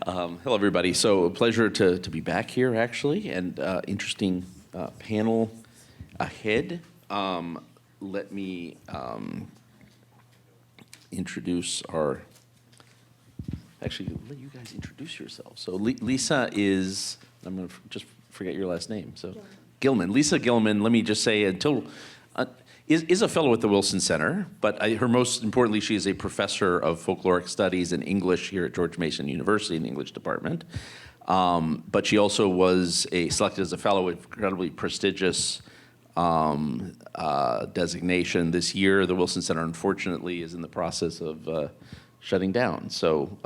Hello, everybody. So a pleasure to be back here, actually, and interesting panel ahead. Let me introduce our, actually, let you guys introduce yourselves. So Lisa is, I'm going to just forget your last name. So Gilman. Lisa Gilman, let me just say, is a fellow at the Wilson Center, but her most importantly, she is a professor of folkloric studies and English here at George Mason University in the English department. But she also was selected as a fellow with incredibly prestigious designation this year. The Wilson Center, unfortunately, is in the process of shutting down. So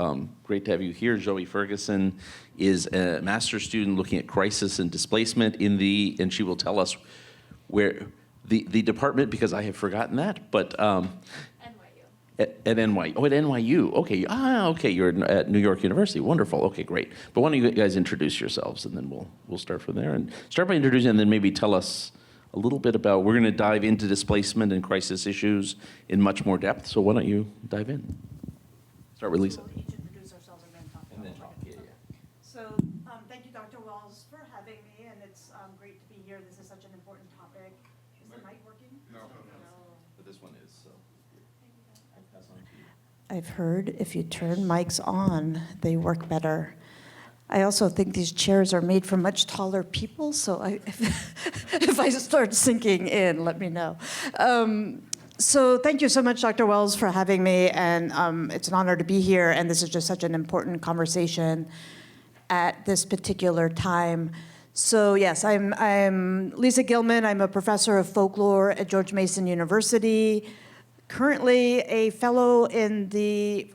great to have you here. Zoey Ferguson is a master's student looking at crisis and displacement and she will tell us where the department, because I have forgotten that, but NYU. At NYU. Oh, at NYU. Okay. Okay. You're at New York University. Wonderful. Okay, great. But why don't you guys introduce yourselves, and then we'll start from there. And start by introducing, and then maybe tell us a little bit about. We're going to dive into displacement and crisis issues in much more depth. So why don't you dive in? Start with Lisa. We'll each introduce ourselves and then talk. And then talk. Yeah. So thank you, Dr. Wells, for having me, and it's great to be here. This is such an important topic. Is the mic working? No. But this one is. So. I'll pass on to you. I've heard if you turn mics on, they work better. I also think these chairs are made for much taller people, so if I start sinking in, let me know. So thank you so much, Dr. Wells, for having me, and it's an honor to be here, and this is just such an important conversation at this particular time. So yes, I'm Lisa Gilman. I'm a professor of folklore at George Mason University, currently a fellow in the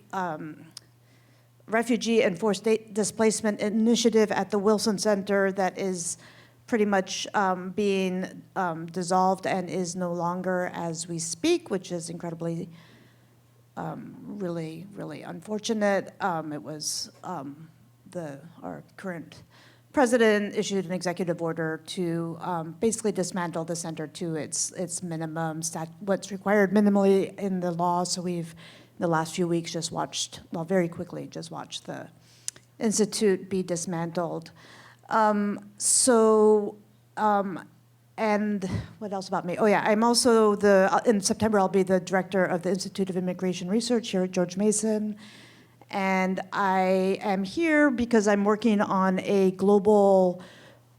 Refugee and Forced Displacement Initiative at the Wilson Center that is pretty much being dissolved and is no longer as we speak, which is incredibly, really, really unfortunate. It was our current president issued an executive order to basically dismantle the center to its minimum, what's required minimally in the law. So we've, in the last few weeks, just watched, very quickly, just watched the institute be dismantled. And what else about me? Oh yeah, I'm also in September I'll be the director of the Institute of Immigration Research here at George Mason. And I am here because I'm working on a global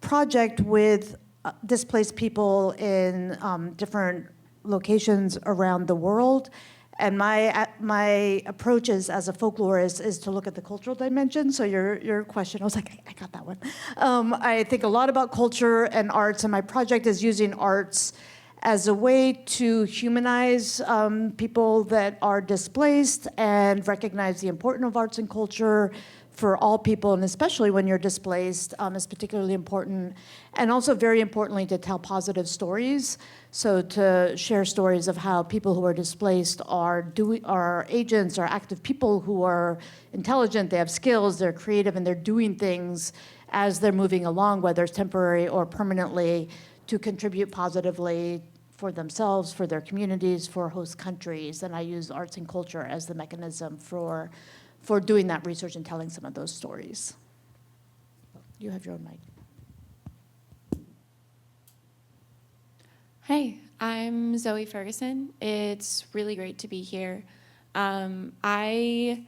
project with displaced people in different locations around the world. And my approach as a folklorist is to look at the cultural dimension. So your question, I was like, I got that one. I think a lot about culture and arts, and my project is using arts as a way to humanize people that are displaced and recognize the importance of arts and culture for all people, and especially when you're displaced, is particularly important. And also, very importantly, to tell positive stories. So to share stories of how people who are displaced are agents, are active people who are intelligent, they have skills, they're creative, and they're doing things as they're moving along, whether it's temporary or permanently, to contribute positively for themselves, for their communities, for host countries. And I use arts and culture as the mechanism for doing that research and telling some of those stories. You have your own mic. Hi, I'm Zoey Ferguson. It's really great to be here. I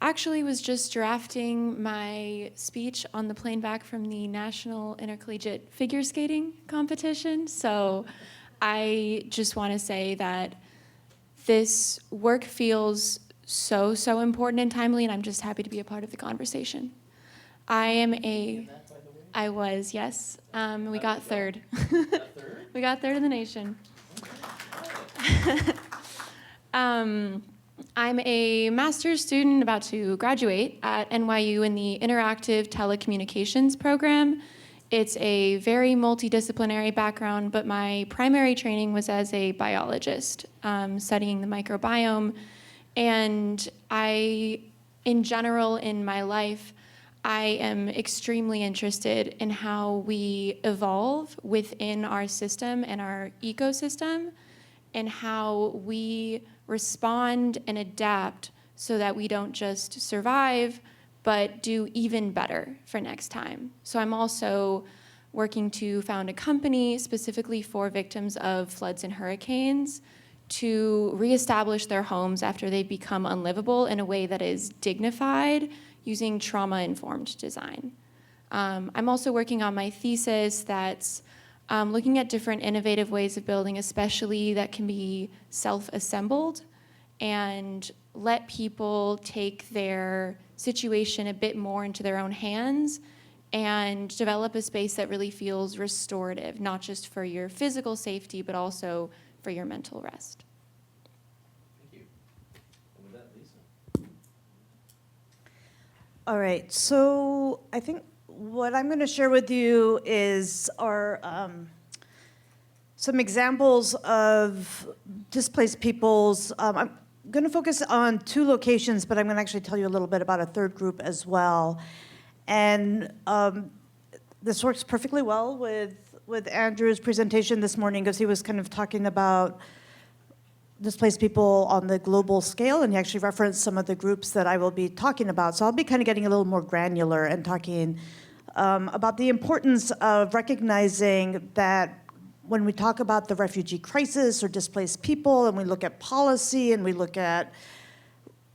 actually was just drafting my speech on the plane back from the National Intercollegiate Figure Skating Competition, so I just want to say that this work feels so important and timely, and I'm just happy to be a part of the conversation. I was, yes. We got third. We got third in the nation. I'm a master's student about to graduate at NYU in the Interactive Telecommunications program. It's a very multidisciplinary background, but my primary training was as a biologist, studying the microbiome. And in general, in my life, I am extremely interested in how we evolve within our system and our ecosystem, and how we respond and adapt so that we don't just survive, but do even better for next time. So I'm also working to found a company specifically for victims of floods and hurricanes to reestablish their homes after they become unlivable in a way that is dignified using trauma-informed design. I'm also working on my thesis that's looking at different innovative ways of building, especially that can be self-assembled and let people take their situation a bit more into their own hands and develop a space that really feels restorative, not just for your physical safety, but also for your mental rest. Thank you. And with that, Lisa. All right, so I think what I'm going to share with you is some examples of displaced peoples. I'm going to focus on 2 locations, but I'm going to actually tell you a little bit about a third group as well. And this works perfectly well with Andrew's presentation this morning, because he was kind of talking about displaced people on the global scale, and he actually referenced some of the groups that I will be talking about. So I'll be kind of getting a little more granular and talking about the importance of recognizing that when we talk about the refugee crisis or displaced people, and we look at policy, and we look at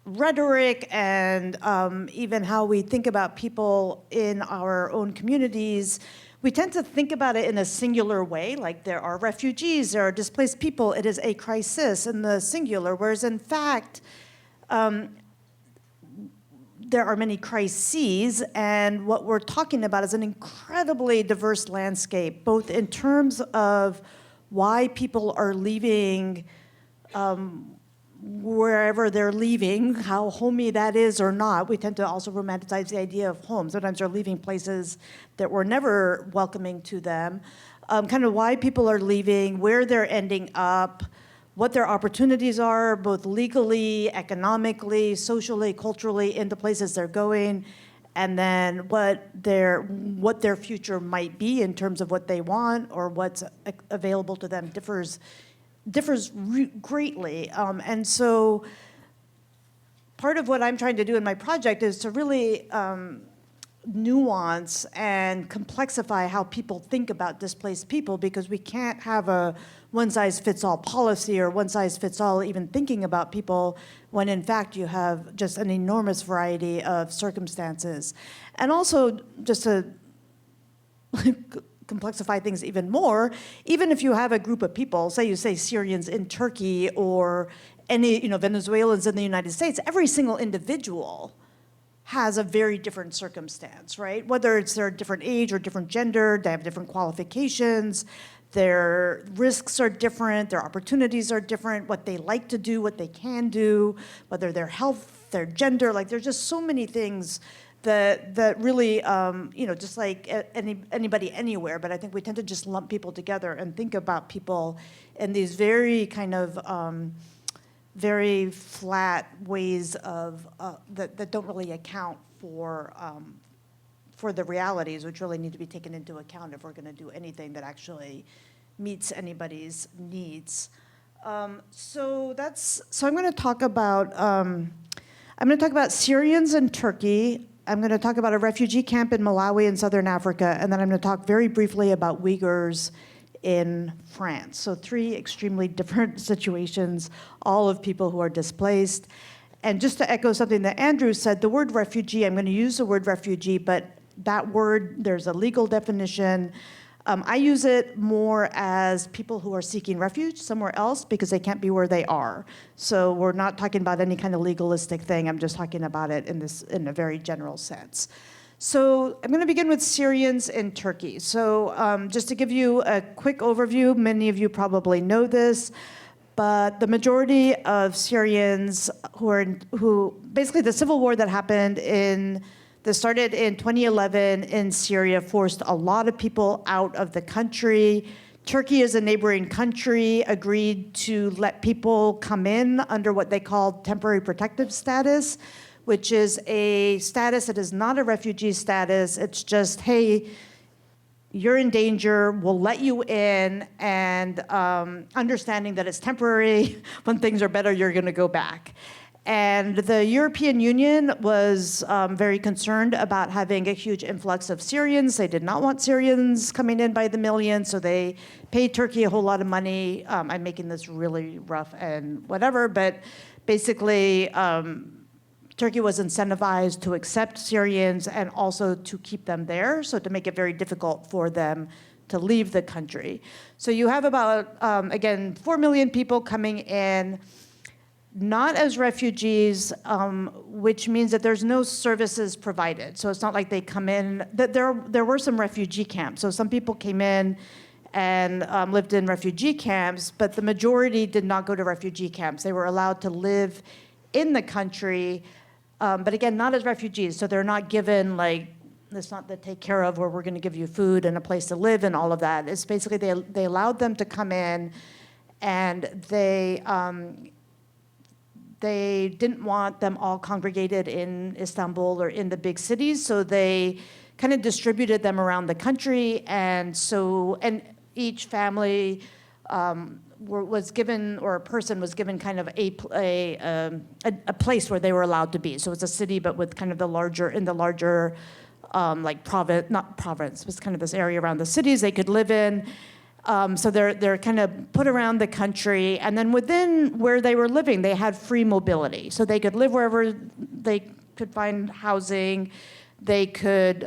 rhetoric, and even how we think about people in our own communities, we tend to think about it in a singular way, like there are refugees, there are displaced people, it is a crisis in the singular, whereas in fact, there are many crises, and what we're talking about is an incredibly diverse landscape, both in terms of why people are leaving wherever they're leaving, how homey that is or not. We tend to also romanticize the idea of home. Sometimes they're leaving places that were never welcoming to them. Kind of why people are leaving, where they're ending up, what their opportunities are, both legally, economically, socially, culturally, in the places they're going, and then what their future might be in terms of what they want or what's available to them differs greatly. And so part of what I'm trying to do in my project is to really nuance and complexify how people think about displaced people, because we can't have a one-size-fits-all policy or one-size-fits-all even thinking about people when in fact you have just an enormous variety of circumstances. And also, just to complexify things even more, even if you have a group of people, say you say Syrians in Turkey or any Venezuelans in the United States, every single individual has a very different circumstance, right? Whether it's their different age or different gender, they have different qualifications, their risks are different, their opportunities are different, what they like to do, what they can do, whether their health, their gender, like there's just so many things that really, just like anybody anywhere, but I think we tend to just lump people together and think about people in these very kind of very flat ways of that don't really account for the realities, which really need to be taken into account if we're going to do anything that actually meets anybody's needs. So I'm going to talk about Syrians in Turkey. I'm going to talk about a refugee camp in Malawi in southern Africa, and then I'm going to talk very briefly about Uyghurs in France. So 3 extremely different situations, all of people who are displaced. And just to echo something that Andrew said, the word refugee, I'm going to use the word refugee, but that word, there's a legal definition. I use it more as people who are seeking refuge somewhere else because they can't be where they are. So we're not talking about any kind of legalistic thing. I'm just talking about it in a very general sense. So I'm going to begin with Syrians in Turkey. So just to give you a quick overview, many of you probably know this, but the majority of Syrians who basically the civil war that started in 2011 in Syria forced a lot of people out of the country. Turkey, as a neighboring country, agreed to let people come in under what they called temporary protective status, which is a status that is not a refugee status. It's just, hey, you're in danger, we'll let you in, and understanding that it's temporary. When things are better, you're going to go back. And the European Union was very concerned about having a huge influx of Syrians. They did not want Syrians coming in by the millions, so they paid Turkey a whole lot of money. I'm making this really rough and whatever, but basically, Turkey was incentivized to accept Syrians and also to keep them there, so to make it very difficult for them to leave the country. So you have about, again, 4 million people coming in, not as refugees, which means that there's no services provided. So it's not like they come in, there were some refugee camps. So some people came in and lived in refugee camps, but the majority did not go to refugee camps. They were allowed to live in the country, but again, not as refugees. So they're not given like, it's not the take care of where we're gonna give you food and a place to live and all of that. It's basically they allowed them to come in, and they didn't want them all congregated in Istanbul or in the big cities, so they kind of distributed them around the country, and each family was given, or a person was given kind of a place where they were allowed to be. So it's a city, but with kind of the larger like province, not province, it was kind of this area around the cities they could live in. So they're kind of put around the country, and then within where they were living, they had free mobility. So they could live wherever they could find housing, they could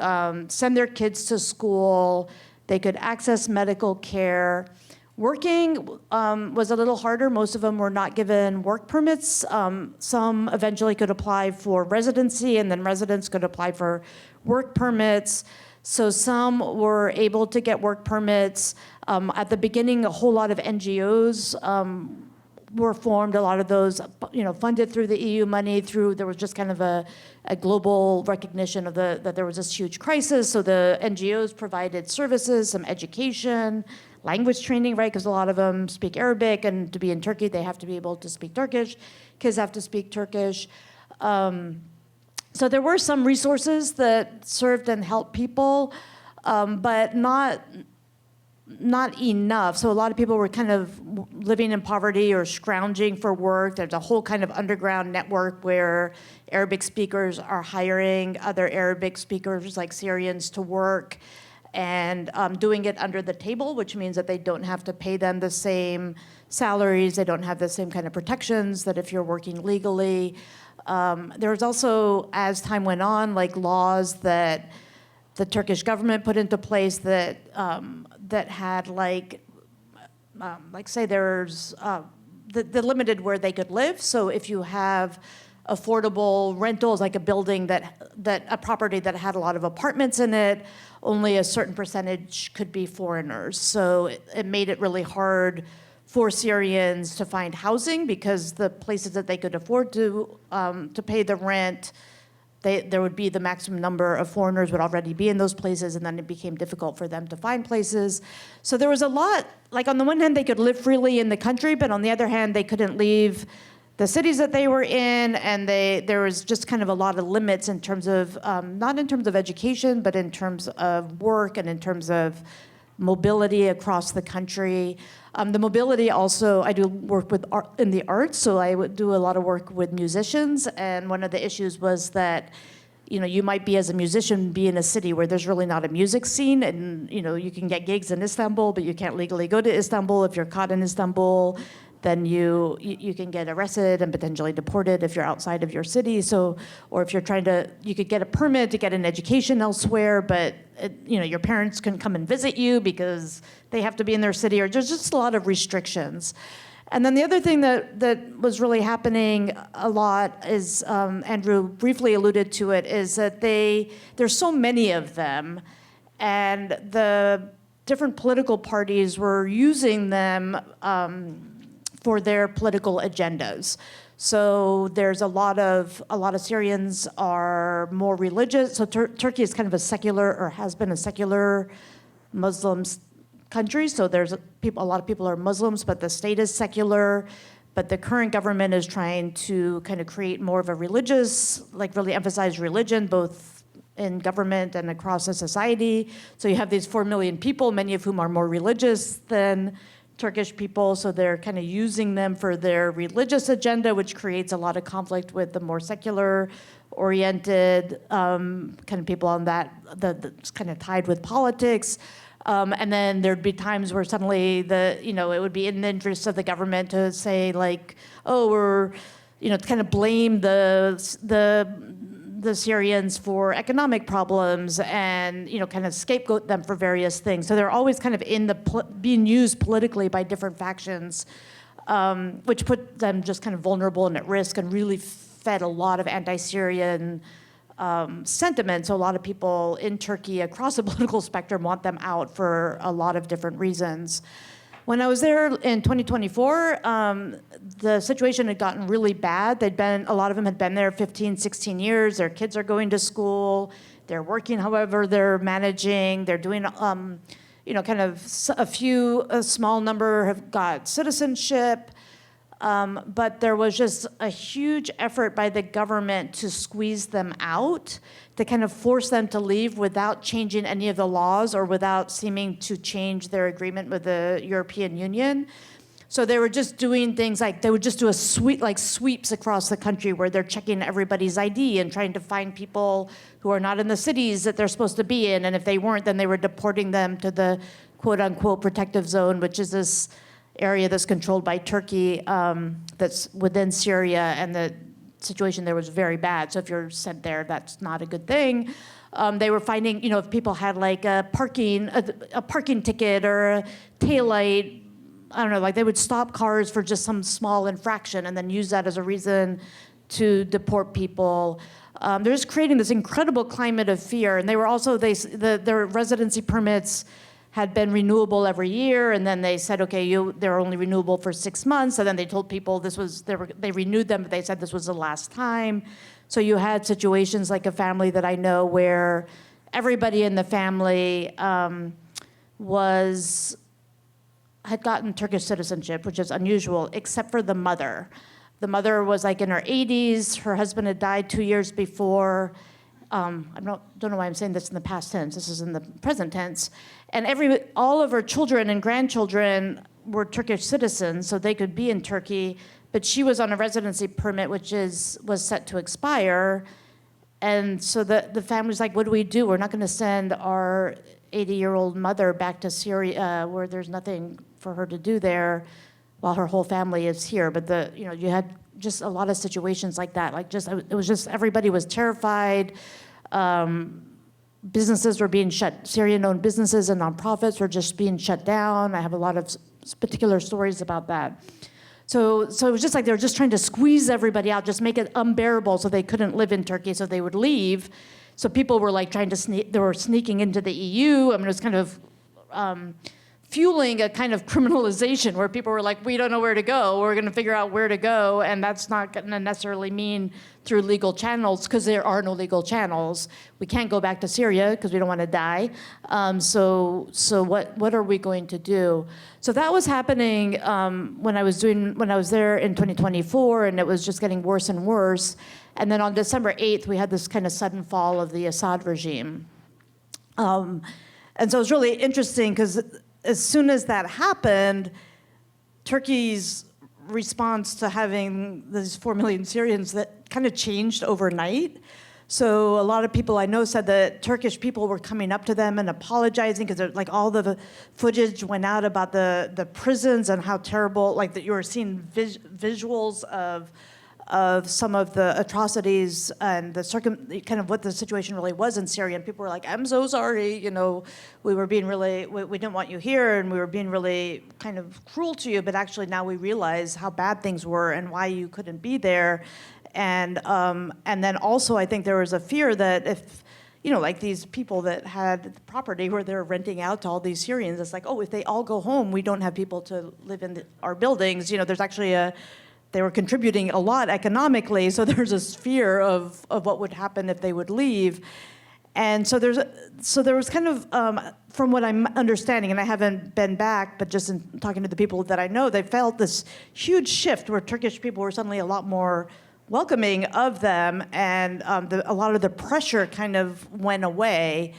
send their kids to school, they could access medical care. Working was a little harder. Most of them were not given work permits. Some eventually could apply for residency, and then residents could apply for work permits. So some were able to get work permits. At the beginning, a whole lot of NGOs were formed. A lot of those, funded through the EU money. There was just kind of a global recognition of that there was this huge crisis. So the NGOs provided services, some education, language training, right? Because a lot of them speak Arabic, and to be in Turkey, they have to be able to speak Turkish. Kids have to speak Turkish. So there were some resources that served and helped people, but not enough. So a lot of people were kind of living in poverty or scrounging for work. There's a whole kind of underground network where Arabic speakers are hiring other Arabic speakers like Syrians to work, and doing it under the table, which means that they don't have to pay them the same salaries, they don't have the same kind of protections that if you're working legally. There was also, as time went on, like laws that the Turkish government put into place that had say there's the limited where they could live. So if you have affordable rentals, like a building a property that had a lot of apartments in it, only a certain percentage could be foreigners. So it made it really hard for Syrians to find housing, because the places that they could afford to pay the rent, there would be the maximum number of foreigners would already be in those places, and then it became difficult for them to find places. So there was a lot, like on the one hand, they could live freely in the country, but on the other hand, they couldn't leave the cities that they were in, and there was just kind of a lot of limits in terms of, not in terms of education, but in terms of work and in terms of mobility across the country. The mobility also, I do work with in the arts, so I would do a lot of work with musicians, and one of the issues was that you might be, as a musician, be in a city where there's really not a music scene, and you can get gigs in Istanbul, but you can't legally go to Istanbul. If you're caught in Istanbul, then you can get arrested and potentially deported if you're outside of your city. So, or if you're you could get a permit to get an education elsewhere, but your parents couldn't come and visit you because they have to be in their city, or there's just a lot of restrictions. And then the other thing that was really happening a lot is, Andrew briefly alluded to it, is that there's so many of them, and the different political parties were using them for their political agendas. So there's a lot of Syrians are more religious. So Turkey is kind of a secular, or has been a secular Muslim country. So a lot of people are Muslims, but the state is secular. But the current government is trying to kind of create more of a religious, like really emphasize religion, both in government and across the society. So you have these 4 million people, many of whom are more religious than Turkish people, so they're kind of using them for their religious agenda, which creates a lot of conflict with the more secular-oriented kind of people on that's kind of tied with politics. And then there'd be times where suddenly it would be in the interest of the government to say like, oh, we're, to kind of blame the Syrians for economic problems and, kind of scapegoat them for various things. So they're always kind of being used politically by different factions, which put them just kind of vulnerable and at risk and really fed a lot of anti-Syrian sentiment. So a lot of people in Turkey across the political spectrum want them out for a lot of different reasons. When I was there in 2024, the situation had gotten really bad. A lot of them had been there 15, 16 years. Their kids are going to school. They're working however they're managing. They're doing, kind of a small number have got citizenship. But there was just a huge effort by the government to squeeze them out, to kind of force them to leave without changing any of the laws or without seeming to change their agreement with the European Union. So they were just doing things like they would just do sweeps across the country where they're checking everybody's ID and trying to find people who are not in the cities that they're supposed to be in. And if they weren't, then they were deporting them to the quote unquote protective zone, which is this area that's controlled by Turkey, that's within Syria, and the situation there was very bad. So if you're sent there, that's not a good thing. They were finding, if people had like a parking ticket or a taillight, I don't know, like they would stop cars for just some small infraction and then use that as a reason to deport people. They're just creating this incredible climate of fear. And they were also, their residency permits had been renewable every year, and then they said, okay, they're only renewable for 6 months, and then they told people they renewed them, but they said this was the last time. So you had situations like a family that I know where everybody in the family had gotten Turkish citizenship, which is unusual, except for the mother. The mother was like in her 80s, her husband had died 2 years before. I don't know why I'm saying this in the past tense. This is in the present tense. And all of her children and grandchildren were Turkish citizens, so they could be in Turkey. But she was on a residency permit, which was set to expire. And so the family's like, what do we do? We're not going to send our 80-year-old mother back to Syria, where there's nothing for her to do there, while her whole family is here. But you had just a lot of situations like that. It was just everybody was terrified. Businesses were being shut. Syrian-owned businesses and nonprofits were just being shut down. I have a lot of particular stories about that. So it was just like they were just trying to squeeze everybody out, just make it unbearable so they couldn't live in Turkey, so they would leave. So people were like trying to they were sneaking into the EU. I mean, it was kind of fueling a kind of criminalization where people were like, we don't know where to go. We're going to figure out where to go. And that's not going to necessarily mean through legal channels, because there are no legal channels. We can't go back to Syria because we don't want to die. So what are we going to do? So that was happening when I was there in 2024, and it was just getting worse and worse. And then on December 8th, we had this kind of sudden fall of the Assad regime. And so it was really interesting because as soon as that happened, Turkey's response to having these 4 million Syrians that kind of changed overnight. So a lot of people I know said that Turkish people were coming up to them and apologizing because like all the footage went out about the prisons and how terrible, like that you were seeing visuals of some of the atrocities and kind of what the situation really was in Syria. And people were like, I'm so sorry, we were being really, we didn't want you here, and we were being really kind of cruel to you, but actually now we realize how bad things were and why you couldn't be there. And then also I think there was a fear that if, like these people that had property where they're renting out to all these Syrians, it's like, oh, if they all go home, we don't have people to live in our buildings. There's actually they were contributing a lot economically, so there's this fear of what would happen if they would leave. And so there was kind of, from what I'm understanding, and I haven't been back, but just in talking to the people that I know, they felt this huge shift where Turkish people were suddenly a lot more welcoming of them, and a lot of the pressure kind of went away.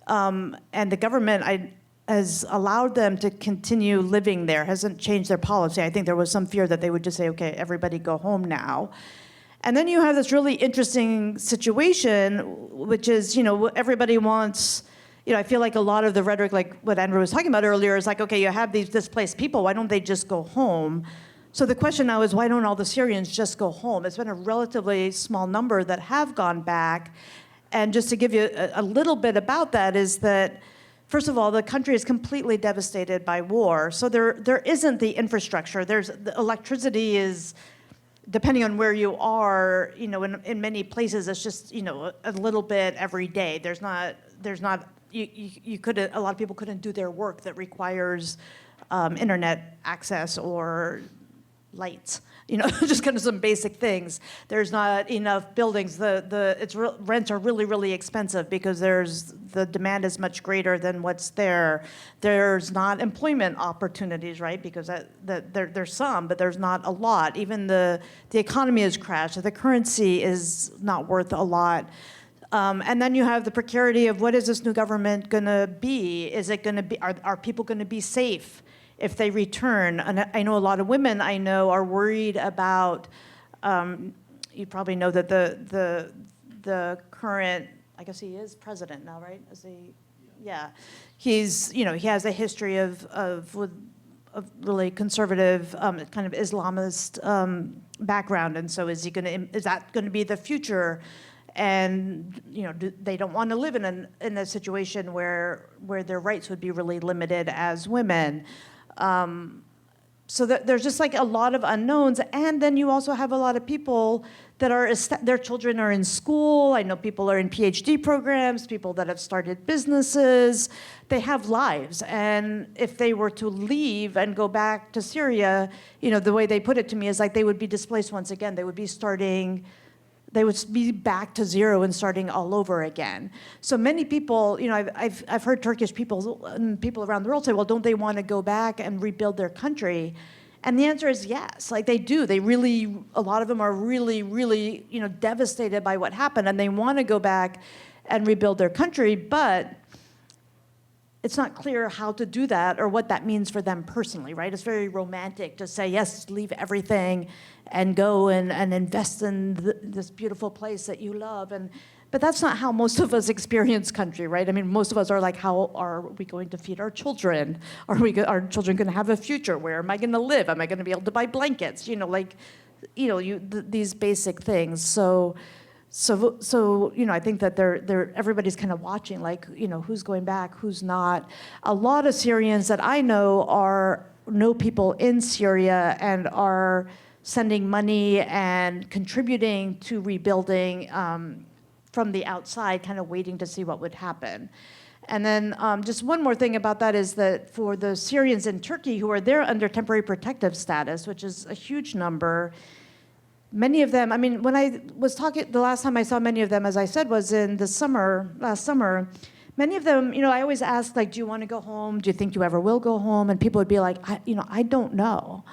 And the government, has allowed them to continue living there, hasn't changed their policy. I think there was some fear that they would just say, okay, everybody go home now. And then you have this really interesting situation, which is, everybody wants, I feel like a lot of the rhetoric, like what Andrew was talking about earlier, is like, okay, you have these displaced people, why don't they just go home? So the question now is, why don't all the Syrians just go home? It's been a relatively small number that have gone back. And just to give you a little bit about that is that, first of all, the country is completely devastated by war. So there isn't the infrastructure. The electricity is, depending on where you are, in many places, it's just, a little bit every day. There's not, you couldn't, a lot of people couldn't do their work that requires internet access or lights, just kind of some basic things. There's not enough buildings. Rents are really, really expensive because the demand is much greater than what's there. There's not employment opportunities, right? Because there's some, but there's not a lot. Even the economy has crashed. So the currency is not worth a lot. And then you have the precarity of what is this new government going to be? Is it going to be? Are people going to be safe if they return? And I know a lot of women I know are worried about, you probably know that the current, I guess he is president now, right? Yeah. He's, he has a history of really conservative, kind of Islamist background. And so is that going to be the future? And they don't want to live in a situation where their rights would be really limited as women. So there's just like a lot of unknowns, and then you also have a lot of people that their children are in school. I know people are in PhD programs, people that have started businesses. They have lives, and if they were to leave and go back to Syria, the way they put it to me is like they would be displaced once again. They would be back to zero and starting all over again. So many people, I've heard Turkish people and people around the world say, well, don't they want to go back and rebuild their country? And the answer is yes. Like they do. A lot of them are really, really, devastated by what happened, and they want to go back and rebuild their country, but it's not clear how to do that or what that means for them personally, right? It's very romantic to say, yes, leave everything and go and invest in this beautiful place that you love. But that's not how most of us experience country, right? I mean, most of us are like, how are we going to feed our children? Are our children going to have a future? Where am I going to live? Am I going to be able to buy blankets? These basic things. So I think that everybody's kind of watching, like, who's going back, who's not. A lot of Syrians that I know know people in Syria and are sending money and contributing to rebuilding from the outside, kind of waiting to see what would happen. And then just one more thing about that is that for the Syrians in Turkey who are there under temporary protective status, which is a huge number, many of them, when I was talking, the last time I saw many of them, as I said, was in the last summer. Many of them, I always ask, like, do you want to go home? Do you think you ever will go home? And people would be like, I don't know.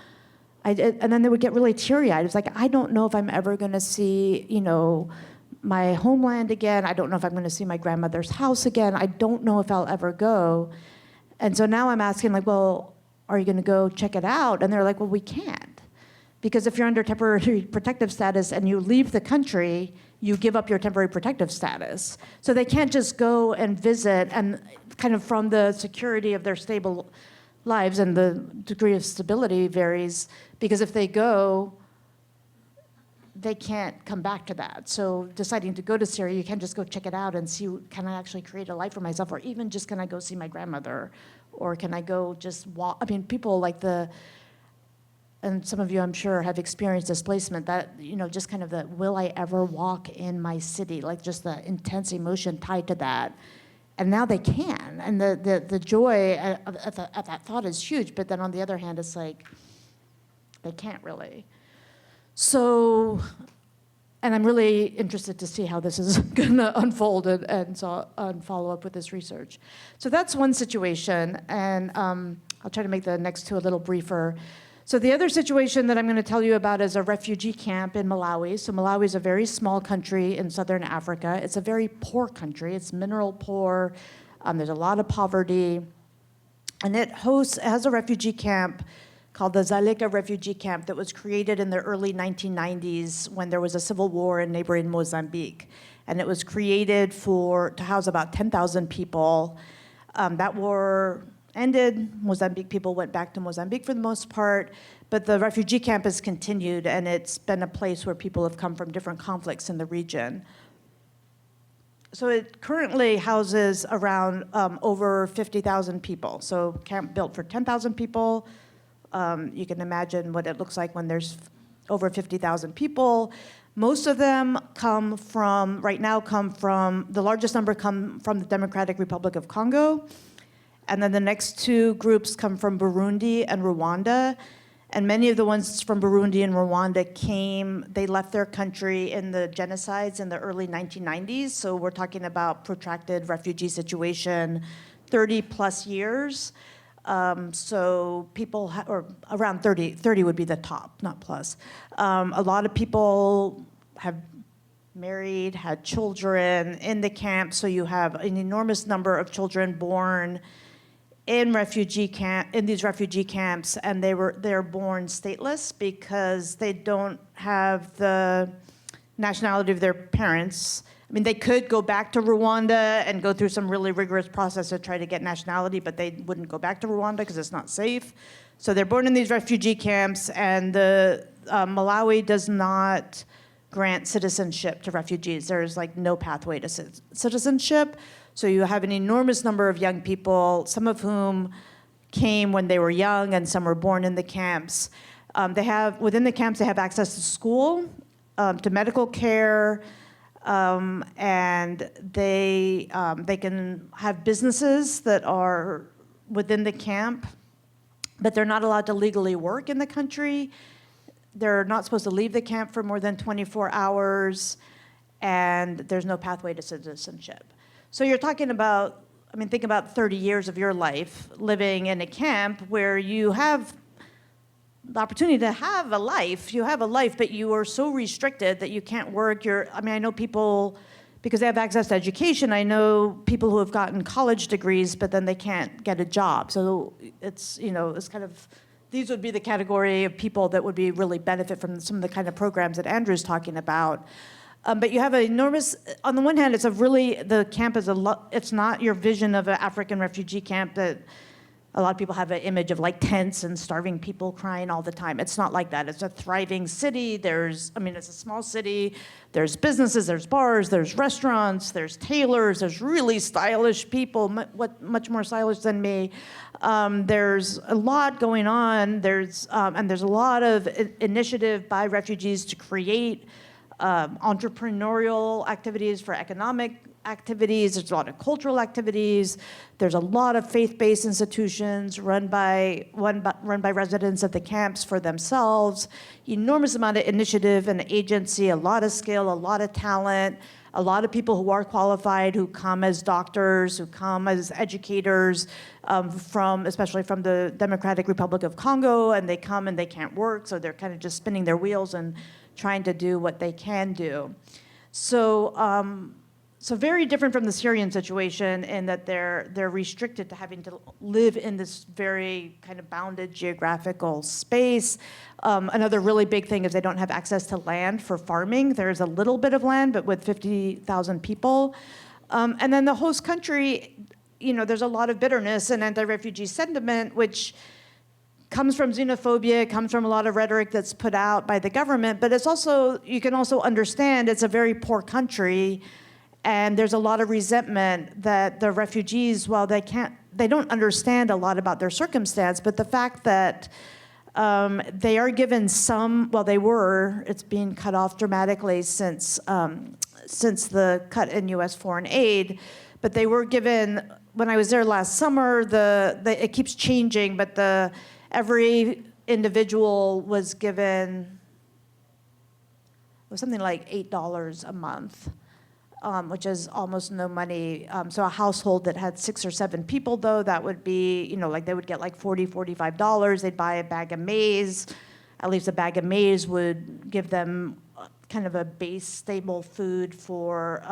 And then they would get really teary-eyed. It's like, I don't know if I'm ever going to see, my homeland again. I don't know if I'm going to see my grandmother's house again. I don't know if I'll ever go. And so now I'm asking, like, well, are you going to go check it out? And they're like, well, we can't. Because if you're under temporary protective status and you leave the country, you give up your temporary protective status. So they can't just go and visit and kind of from the security of their stable lives, and the degree of stability varies, because if they go, they can't come back to that. So deciding to go to Syria, you can't just go check it out and see, can I actually create a life for myself? Or even just, can I go see my grandmother? Or can I go just walk? People like and some of you, I'm sure, have experienced displacement, that, just kind of the, will I ever walk in my city? Like just the intense emotion tied to that. And now they can. And the joy at that thought is huge. But then on the other hand, it's like, they can't really. So, and I'm really interested to see how this is going to unfold and follow up with this research. So that's one situation. And I'll try to make the next two a little briefer. So the other situation that I'm going to tell you about is a refugee camp in Malawi. So Malawi is a very small country in southern Africa. It's a very poor country. It's mineral poor. There's a lot of poverty. And it has a refugee camp called the Zaleka refugee camp that was created in the early 1990s when there was a civil war in neighboring Mozambique. And it was created to house about 10,000 people. That war ended. Mozambique people went back to Mozambique for the most part. But the refugee camp has continued, and it's been a place where people have come from different conflicts in the region. So it currently houses around over 50,000 people. So camp built for 10,000 people. You can imagine what it looks like when there's over 50,000 people. Most of them the largest number come from the Democratic Republic of Congo. And then the next two groups come from Burundi and Rwanda. And many of the ones from Burundi and Rwanda they left their country in the genocides in the early 1990s. So we're talking about protracted refugee situation, 30 plus years. So people, or around 30 would be the top, not plus. A lot of people have married, had children in the camp. So you have an enormous number of children born in these refugee camps, and they're born stateless because they don't have the nationality of their parents. I mean, they could go back to Rwanda and go through some really rigorous process to try to get nationality, but they wouldn't go back to Rwanda because it's not safe. So they're born in these refugee camps, and Malawi does not grant citizenship to refugees. There's like no pathway to citizenship. So you have an enormous number of young people, some of whom came when they were young, and some were born in the camps. Within the camps, they have access to school, to medical care, and they can have businesses that are within the camp, but they're not allowed to legally work in the country. They're not supposed to leave the camp for more than 24 hours, and there's no pathway to citizenship. So you're talking about, think about 30 years of your life living in a camp where you have the opportunity to have a life. You have a life, but you are so restricted that you can't work. I know people, because they have access to education, I know people who have gotten college degrees, but then they can't get a job. So it's kind of, these would be the category of people that would really benefit from some of the kind of programs that Andrew's talking about. But you have an enormous, on the one hand, the camp is it's not your vision of an African refugee camp that a lot of people have an image of like tents and starving people crying all the time. It's not like that. It's a thriving city. It's a small city. There's businesses, there's bars, there's restaurants, there's tailors, there's really stylish people, much more stylish than me. There's a lot going on. There's a lot of initiative by refugees to create entrepreneurial activities for economic activities. There's a lot of cultural activities. There's a lot of faith-based institutions run by residents of the camps for themselves. Enormous amount of initiative and agency, a lot of skill, a lot of talent, a lot of people who are qualified, who come as doctors, who come as educators, especially from the Democratic Republic of Congo, and they come and they can't work, so they're kind of just spinning their wheels and trying to do what they can do. So very different from the Syrian situation in that they're restricted to having to live in this very kind of bounded geographical space. Another really big thing is they don't have access to land for farming. There's a little bit of land, but with 50,000 people. And then the host country, there's a lot of bitterness and anti-refugee sentiment, which comes from xenophobia, comes from a lot of rhetoric that's put out by the government, but you can also understand it's a very poor country, and there's a lot of resentment that the refugees, while they don't understand a lot about their circumstance, but the fact that they are given it's being cut off dramatically since the cut in U.S. foreign aid, but they were given, when I was there last summer, it keeps changing, but every individual was given something like $8 a month, which is almost no money. So a household that had 6 or 7 people, though, that would be, they would get like $40, $45. They'd buy a bag of maize. At least a bag of maize would give them kind of a base stable food for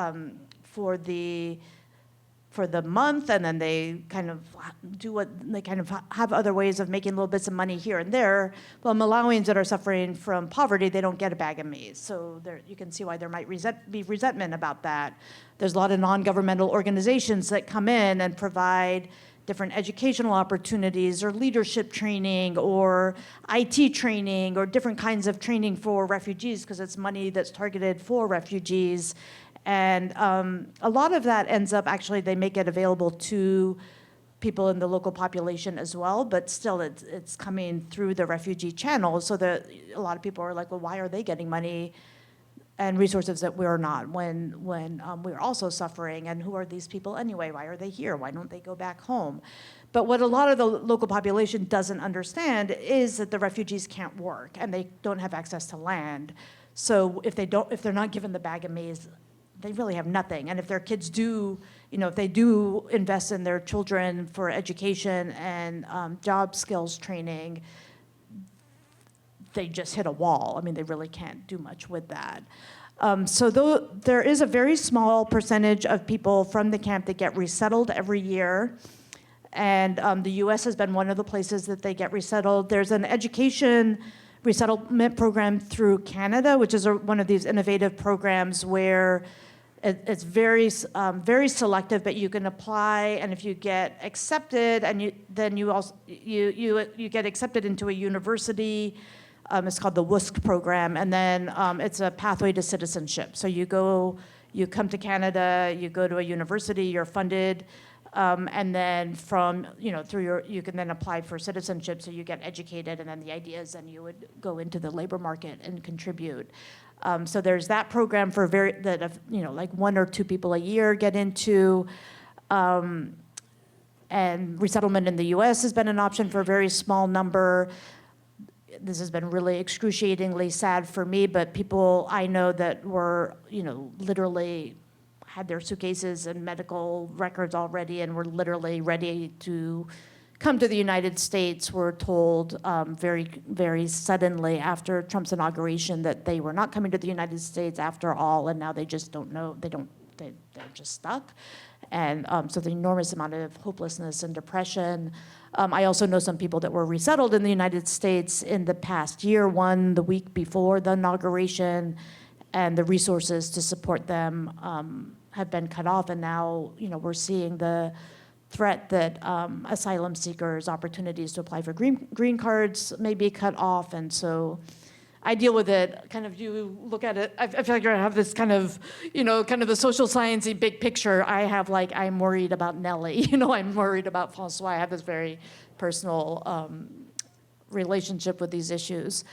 for the month, and then they kind of have other ways of making little bits of money here and there. Well, Malawians that are suffering from poverty, they don't get a bag of maize. So you can see why there might be resentment about that. There's a lot of non-governmental organizations that come in and provide different educational opportunities or leadership training or IT training or different kinds of training for refugees, because it's money that's targeted for refugees. And a lot of that ends up, actually, they make it available to people in the local population as well, but still it's coming through the refugee channel, so that a lot of people are like, well, why are they getting money and resources that we're not, when we're also suffering? And who are these people anyway? Why are they here? Why don't they go back home? But what a lot of the local population doesn't understand is that the refugees can't work and they don't have access to land. So if they're not given the bag of maize, they really have nothing. And if their kids do, if they do invest in their children for education and job skills training, they just hit a wall. I mean, they really can't do much with that. So though there is a very small percentage of people from the camp that get resettled every year, and the US has been one of the places that they get resettled. There's an education resettlement program through Canada, which is one of these innovative programs where it's very selective, but you can apply, and if you get accepted, and then you get accepted into a university. It's called the WUSC program, and then it's a pathway to citizenship. So you come to Canada, you go to a university, you're funded, and then you can then apply for citizenship, so you get educated, and then the idea is then you would go into the labor market and contribute. So there's that program for like 1 or 2 people a year get into, and resettlement in the US has been an option for a very small number. This has been really excruciatingly sad for me, but people I know that were, literally had their suitcases and medical records already and were literally ready to come to the United States were told very, very suddenly after Trump's inauguration that they were not coming to the United States after all, and now they just don't know, they're just stuck. And so the enormous amount of hopelessness and depression. I also know some people that were resettled in the United States in the past year, one the week before the inauguration, and the resources to support them have been cut off, and now we're seeing the threat that asylum seekers' opportunities to apply for green cards may be cut off, and so I deal with it. Kind of, you look at it. I feel like I have this kind of the social sciencey big picture. I have I'm worried about Nellie. I'm worried about Francois. I have this very personal relationship with these issues.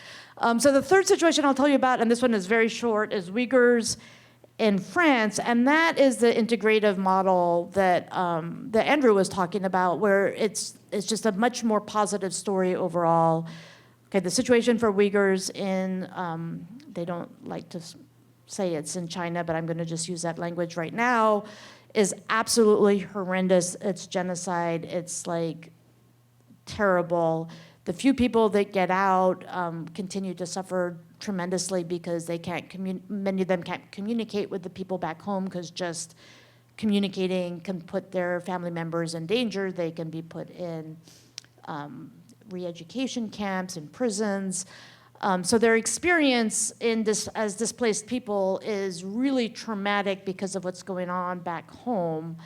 So the third situation I'll tell you about, and this one is very short, is Uyghurs in France, and that is the integrative model that Andrew was talking about, where it's just a much more positive story overall. Okay, the situation for Uyghurs in, they don't like to say it's in China, but I'm going to just use that language right now, is absolutely horrendous. It's genocide. It's terrible. The few people that get out continue to suffer tremendously because many of them can't communicate with the people back home, because just communicating can put their family members in danger. They can be put in re-education camps and prisons. So their experience as displaced people is really traumatic because of what's going on back home.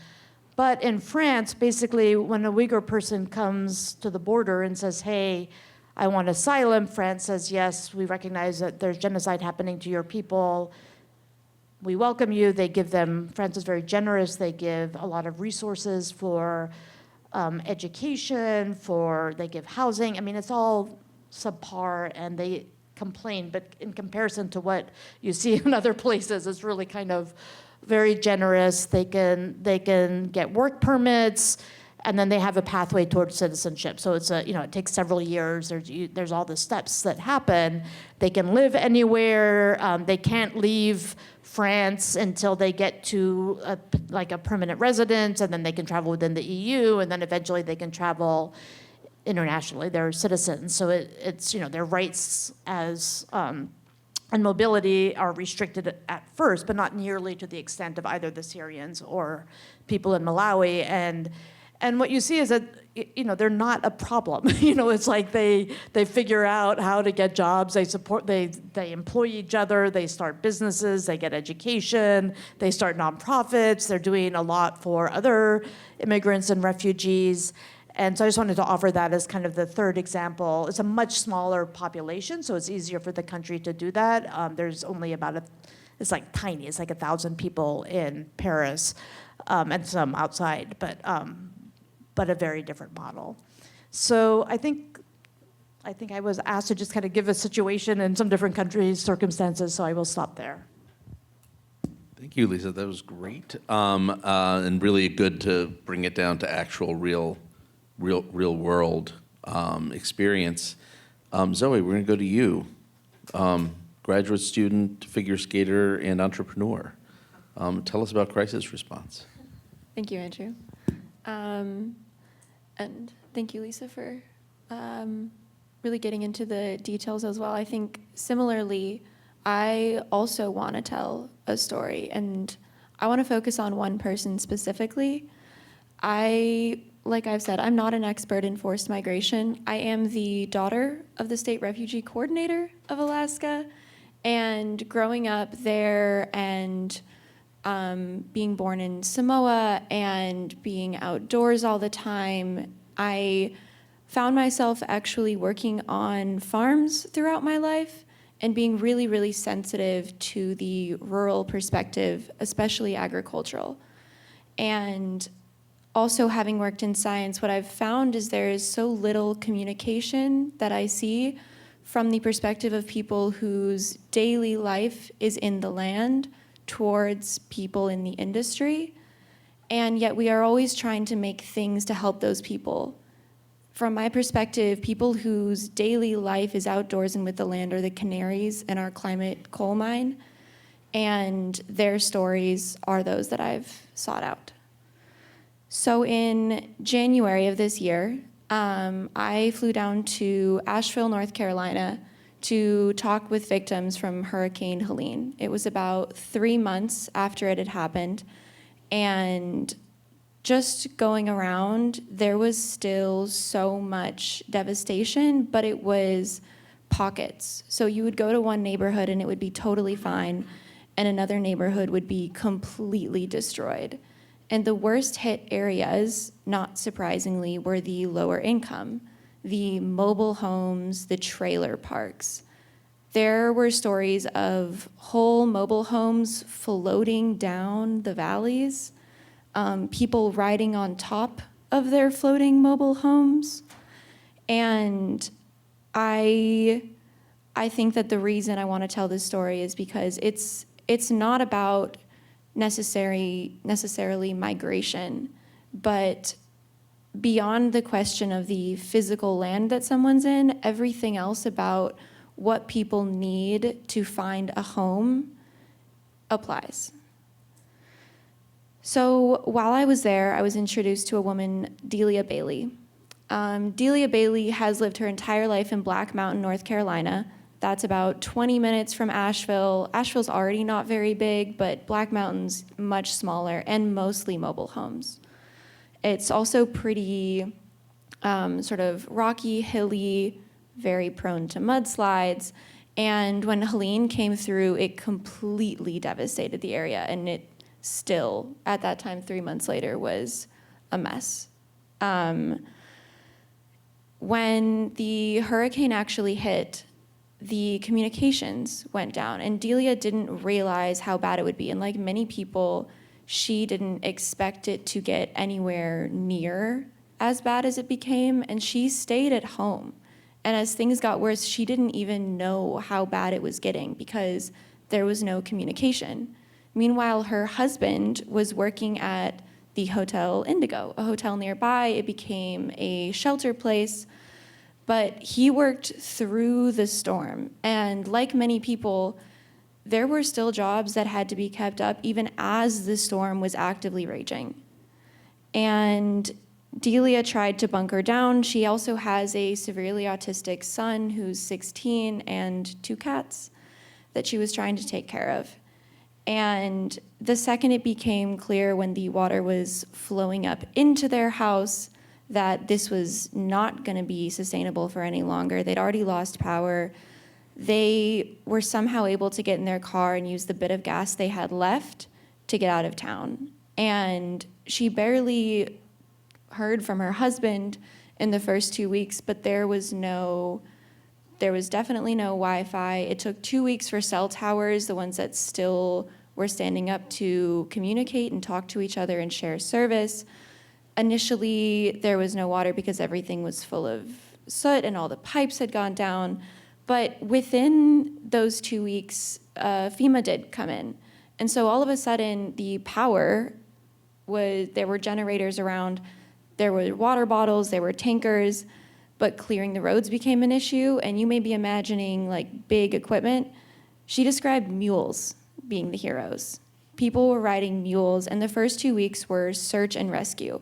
But in France, basically, when a Uyghur person comes to the border and says, hey, I want asylum, France says, yes, we recognize that there's genocide happening to your people. We welcome you. France is very generous. They give a lot of resources for education, they give housing. I mean, it's all subpar, and they complain, but in comparison to what you see in other places, it's really kind of very generous. They can get work permits, and then they have a pathway towards citizenship. So it's it takes several years. There's all the steps that happen. They can live anywhere. They can't leave France until they get to a permanent residence, and then they can travel within the EU, and then eventually they can travel internationally. They're citizens, so it's their rights as and mobility are restricted at first, but not nearly to the extent of either the Syrians or people in Malawi. And what you see is that, you know, they're not a problem. You know, it's like they figure out how to get jobs, they employ each other, they start businesses, they get education, they start nonprofits, they're doing a lot for other immigrants and refugees. And so I just wanted to offer that as kind of the third example. It's a much smaller population, so it's easier for the country to do that. There's only about it's like tiny, it's like 1,000 people in Paris, and some outside, but a very different model. So I think I was asked to just kind of give a situation in some different countries' circumstances, so I will stop there. Thank you, Lisa. That was great, and really good to bring it down to actual real world experience. Zoey, we're going to go to you. Graduate student, figure skater, and entrepreneur. Tell us about crisis response. Thank you, Andrew. And thank you, Lisa, for really getting into the details as well. I think similarly, I also want to tell a story, and I want to focus on one person specifically. Like I've said, I'm not an expert in forced migration. I am the daughter of the state refugee coordinator of Alaska, and growing up there and being born in Samoa and being outdoors all the time, I found myself actually working on farms throughout my life and being really, really sensitive to the rural perspective, especially agricultural. And also, having worked in science, what I've found is there is so little communication that I see from the perspective of people whose daily life is in the land towards people in the industry. And yet we are always trying to make things to help those people. From my perspective, people whose daily life is outdoors and with the land are the canaries in our climate coal mine. And their stories are those that I've sought out. So in January of this year, I flew down to Asheville, North Carolina, to talk with victims from Hurricane Helene. It was about 3 months after it had happened, and just going around, there was still so much devastation, but it was pockets. So you would go to one neighborhood and it would be totally fine, and another neighborhood would be completely destroyed. And the worst hit areas, not surprisingly, were the lower income, the mobile homes, the trailer parks. There were stories of whole mobile homes floating down the valleys, people riding on top of their floating mobile homes. And I think that the reason I want to tell this story is because it's not about necessarily migration, but beyond the question of the physical land that someone's in, everything else about what people need to find a home applies. So while I was there, I was introduced to a woman, Delia Bailey. Delia Bailey has lived her entire life in Black Mountain, North Carolina. That's about 20 minutes from Asheville. Asheville's already not very big, but Black Mountain's much smaller and mostly mobile homes. It's also pretty sort of rocky, hilly, very prone to mudslides. And when Helene came through, it completely devastated the area. And it still, at that time, 3 months later, was a mess. When the hurricane actually hit, the communications went down, and Delia didn't realize how bad it would be. And like many people, she didn't expect it to get anywhere near as bad as it became, and she stayed at home. And as things got worse, she didn't even know how bad it was getting because there was no communication. Meanwhile, her husband was working at the Hotel Indigo, a hotel nearby. It became a shelter place. But he worked through the storm. And like many people, there were still jobs that had to be kept up even as the storm was actively raging. And Delia tried to bunker down. She also has a severely autistic son who's 16 and 2 cats. that she was trying to take care of. And the second it became clear when the water was flowing up into their house that this was not going to be sustainable for any longer, they'd already lost power, they were somehow able to get in their car and use the bit of gas they had left to get out of town. And she barely heard from her husband in the first 2 weeks, but there was definitely no Wi-Fi. It took 2 weeks for cell towers, the ones that still were standing up, to communicate and talk to each other and share service. Initially, there was no water because everything was full of soot and all the pipes had gone down. But within those 2 weeks, FEMA did come in. And so all of a sudden, the power there were generators around, there were water bottles, there were tankers, but clearing the roads became an issue. And you may be imagining like big equipment. She described mules being the heroes. People were riding mules, and the first 2 weeks were search and rescue.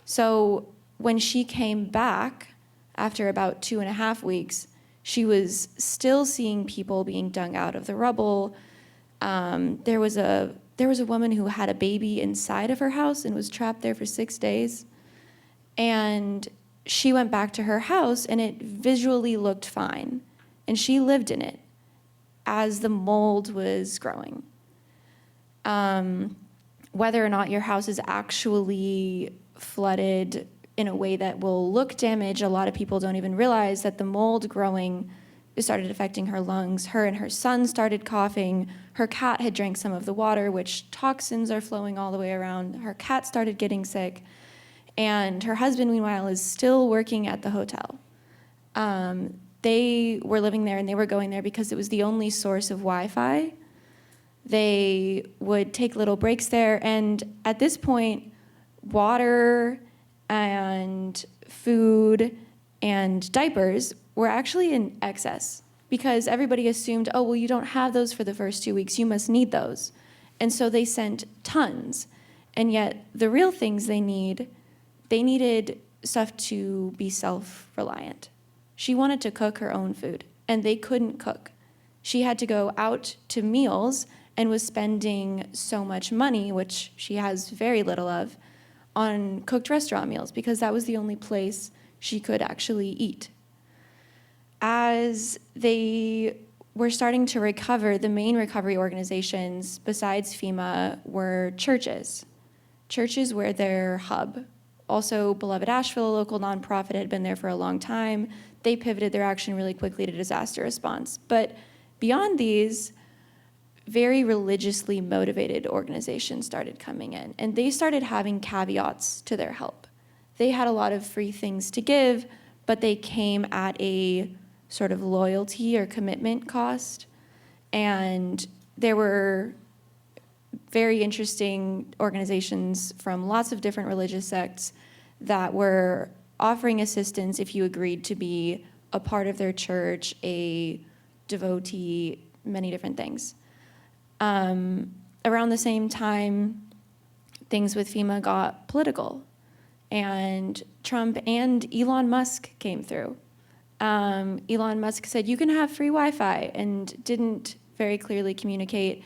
So when she came back after about 2.5 weeks, she was still seeing people being dug out of the rubble. There was a woman who had a baby inside of her house and was trapped there for 6 days. And she went back to her house, and it visually looked fine. And she lived in it as the mold was growing. Whether or not your house is actually flooded in a way that will look damaged, a lot of people don't even realize that the mold growing started affecting her lungs. Her and her son started coughing. Her cat had drank some of the water, which toxins are flowing all the way around. Her cat started getting sick. And her husband, meanwhile, is still working at the hotel. They were living there, and they were going there because it was the only source of Wi-Fi. They would take little breaks there, and at this point, water and food and diapers were actually in excess because everybody assumed, oh, well, you don't have those for the first 2 weeks, you must need those. And so they sent tons. And yet the real things they needed stuff to be self-reliant. She wanted to cook her own food, and they couldn't cook. She had to go out to meals and was spending so much money, which she has very little of, on cooked restaurant meals because that was the only place she could actually eat. As they were starting to recover, the main recovery organizations besides FEMA were churches. Churches were their hub. Also, Beloved Asheville, a local nonprofit, had been there for a long time. They pivoted their action really quickly to disaster response. But beyond these, very religiously motivated organizations started coming in, and they started having caveats to their help. They had a lot of free things to give, but they came at a sort of loyalty or commitment cost. And there were very interesting organizations from lots of different religious sects that were offering assistance if you agreed to be a part of their church, a devotee, many different things. Around the same time, things with FEMA got political, and Trump and Elon Musk came through. Elon Musk said, you can have free Wi-Fi, and didn't very clearly communicate,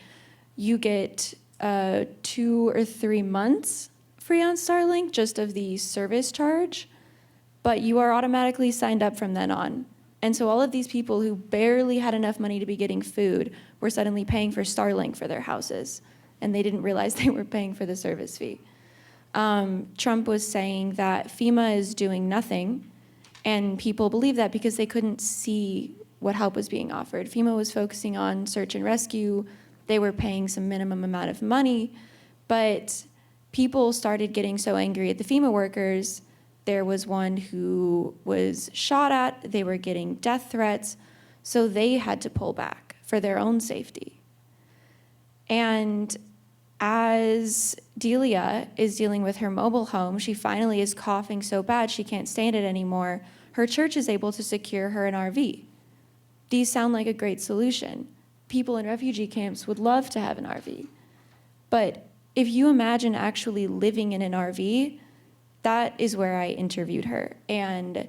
you get 2 or 3 months free on Starlink, just of the service charge, but you are automatically signed up from then on. And so all of these people who barely had enough money to be getting food were suddenly paying for Starlink for their houses, and they didn't realize they were paying for the service fee. Trump was saying that FEMA is doing nothing, and people believe that because they couldn't see what help was being offered. FEMA was focusing on search and rescue. They were paying some minimum amount of money, but people started getting so angry at the FEMA workers. There was one who was shot at, they were getting death threats, so they had to pull back for their own safety. And as Delia is dealing with her mobile home, she finally is coughing so bad she can't stand it anymore. Her church is able to secure her an RV. These sound like a great solution. People in refugee camps would love to have an RV. But if you imagine actually living in an RV, that is where I interviewed her. And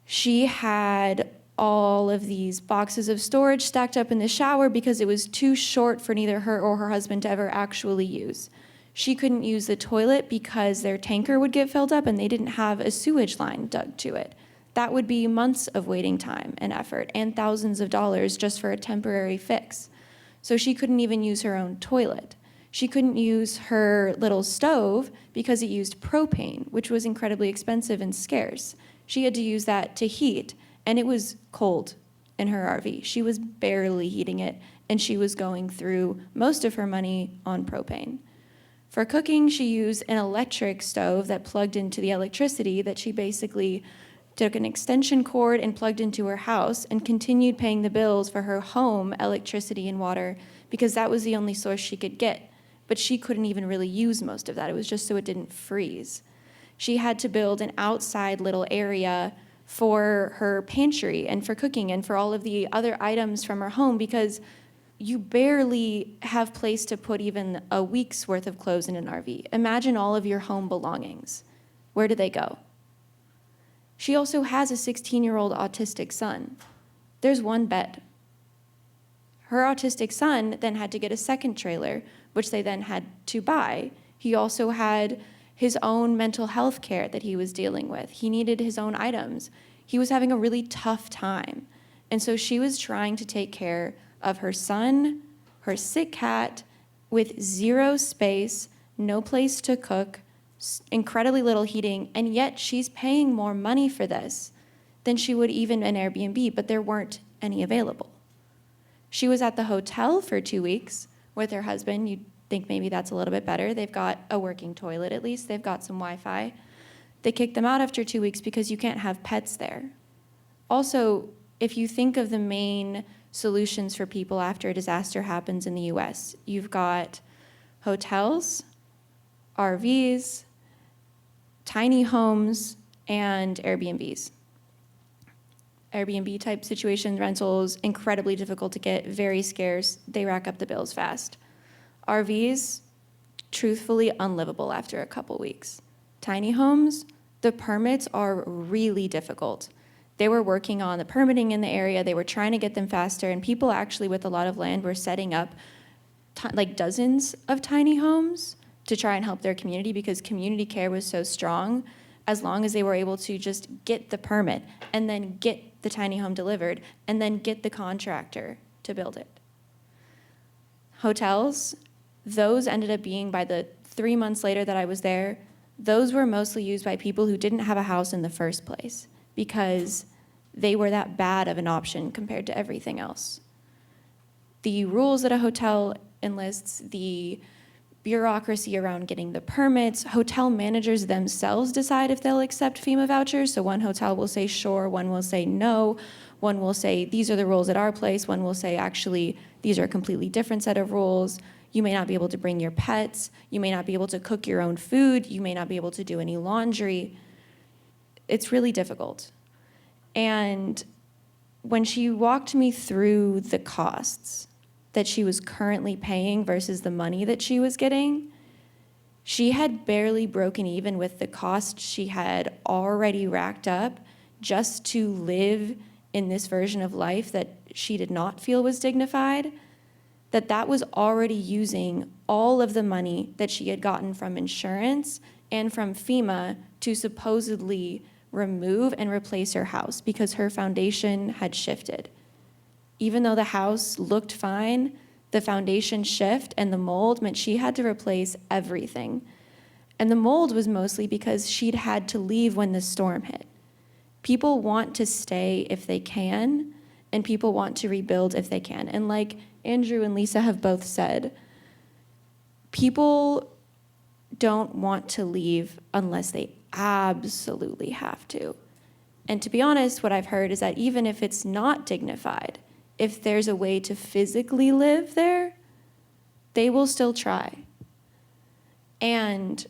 she had all of these boxes of storage stacked up in the shower because it was too short for neither her or her husband to ever actually use. She couldn't use the toilet because their tanker would get filled up and they didn't have a sewage line dug to it. That would be months of waiting time and effort and thousands of dollars just for a temporary fix. So she couldn't even use her own toilet. She couldn't use her little stove because it used propane, which was incredibly expensive and scarce. She had to use that to heat, and it was cold in her RV. She was barely heating it, and she was going through most of her money on propane. For cooking, she used an electric stove that plugged into the electricity that she basically took an extension cord and plugged into her house and continued paying the bills for her home electricity and water because that was the only source she could get. But she couldn't even really use most of that. It was just so it didn't freeze. She had to build an outside little area for her pantry and for cooking and for all of the other items from her home because you barely have place to put even a week's worth of clothes in an RV. Imagine all of your home belongings. Where do they go? She also has a 16-year-old autistic son. There's one bed. Her autistic son then had to get a second trailer, which they then had to buy. He also had his own mental health care that he was dealing with. He needed his own items. He was having a really tough time. And so she was trying to take care of her son, her sick cat, with zero space, no place to cook, incredibly little heating, and yet she's paying more money for this than she would even an Airbnb, but there weren't any available. She was at the hotel for 2 weeks with her husband. You'd think maybe that's a little bit better. They've got a working toilet at least. They've got some Wi-Fi. They kicked them out after 2 weeks because you can't have pets there. Also, if you think of the main solutions for people after a disaster happens in the US, you've got hotels, RVs, tiny homes, and Airbnbs. Airbnb type situations, rentals, incredibly difficult to get, very scarce. They rack up the bills fast. RVs, truthfully unlivable after a couple weeks. Tiny homes, the permits are really difficult. They were working on the permitting in the area. They were trying to get them faster, and people actually with a lot of land were setting up like dozens of tiny homes to try and help their community because community care was so strong as long as they were able to just get the permit and then get the tiny home delivered and then get the contractor to build it. Hotels, those ended up being, by the 3 months later that I was there, those were mostly used by people who didn't have a house in the first place because they were that bad of an option compared to everything else. The rules that a hotel enlists, the bureaucracy around getting the permits, hotel managers themselves decide if they'll accept FEMA vouchers. So one hotel will say sure, one will say no, one will say these are the rules at our place, one will say actually these are a completely different set of rules. You may not be able to bring your pets, you may not be able to cook your own food, you may not be able to do any laundry. It's really difficult. And when she walked me through the costs that she was currently paying versus the money that she was getting, she had barely broken even with the cost she had already racked up just to live in this version of life that she did not feel was dignified, that was already using all of the money that she had gotten from insurance and from FEMA to supposedly remove and replace her house because her foundation had shifted. Even though the house looked fine, the foundation shift and the mold meant she had to replace everything. And the mold was mostly because she'd had to leave when the storm hit. People want to stay if they can, and people want to rebuild if they can. And like Andrew and Lisa have both said, people don't want to leave unless they absolutely have to. And to be honest, what I've heard is that even if it's not dignified, if there's a way to physically live there, they will still try. And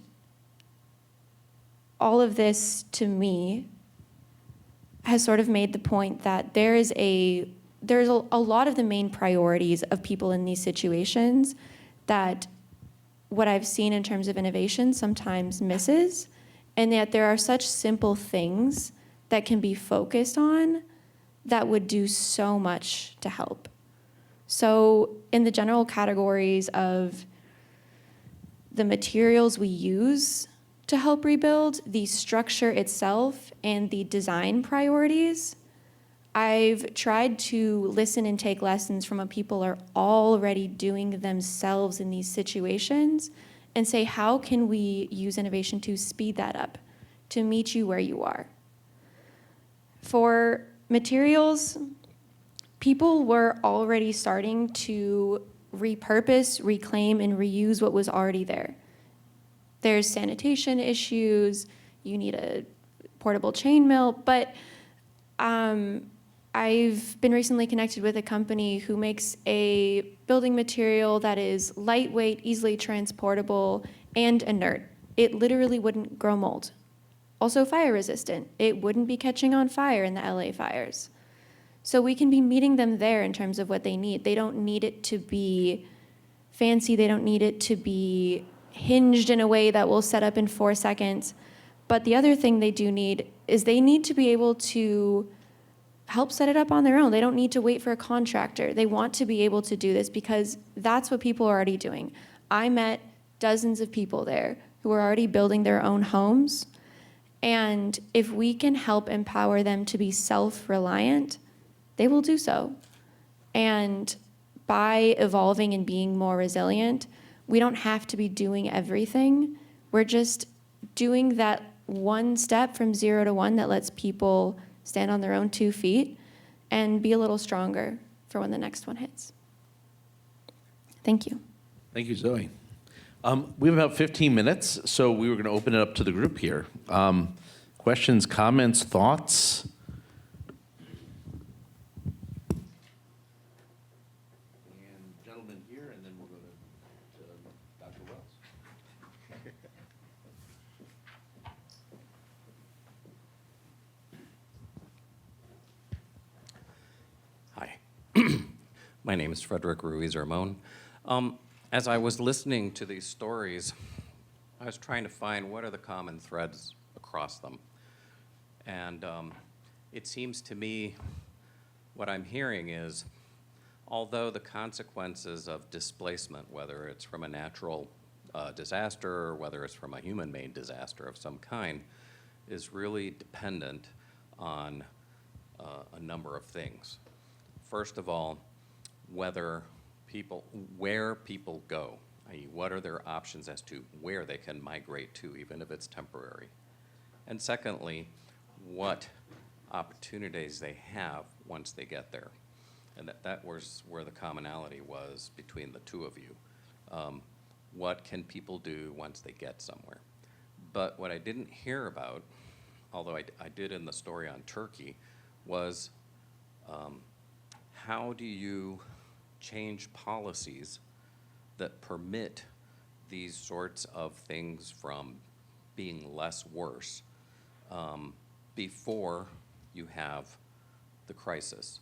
all of this, to me, has sort of made the point that there's a lot of the main priorities of people in these situations that what I've seen in terms of innovation sometimes misses, and yet there are such simple things that can be focused on that would do so much to help. So in the general categories of the materials we use to help rebuild, the structure itself, and the design priorities, I've tried to listen and take lessons from what people are already doing themselves in these situations and say, how can we use innovation to speed that up, to meet you where you are? For materials, people were already starting to repurpose, reclaim, and reuse what was already there. There's sanitation issues, you need a portable chainmail, but I've been recently connected with a company who makes a building material that is lightweight, easily transportable, and inert. It literally wouldn't grow mold. Also fire resistant. It wouldn't be catching on fire in the LA fires. So we can be meeting them there in terms of what they need. They don't need it to be fancy. They don't need it to be hinged in a way that will set up in 4 seconds. But the other thing they do need is they need to be able to help set it up on their own. They don't need to wait for a contractor. They want to be able to do this because that's what people are already doing. I met dozens of people there who are already building their own homes. And if we can help empower them to be self-reliant, they will do so. And by evolving and being more resilient, we don't have to be doing everything. We're just doing that one step from 0 to 1 that lets people stand on their own 2 feet and be a little stronger for when the next one hits. Thank you. Thank you, Zoe. We have about 15 minutes, so we were going to open it up to the group here. Questions, comments, thoughts? And gentlemen here, and then we'll go to Dr. Wells. Hi. My name is Frederick Ruiz-Ramon. As I was listening to these stories, I was trying to find what are the common threads across them. And it seems to me what I'm hearing is, although the consequences of displacement, whether it's from a natural disaster or whether it's from a human-made disaster of some kind, is really dependent on a number of things. First of all, where people go, i.e. what are their options as to where they can migrate to, even if it's temporary. And secondly, what opportunities they have once they get there. And that was where the commonality was between the two of you. What can people do once they get somewhere? But what I didn't hear about, although I did in the story on Turkey, was how do you change policies that permit these sorts of things from being less worse before you have the crisis?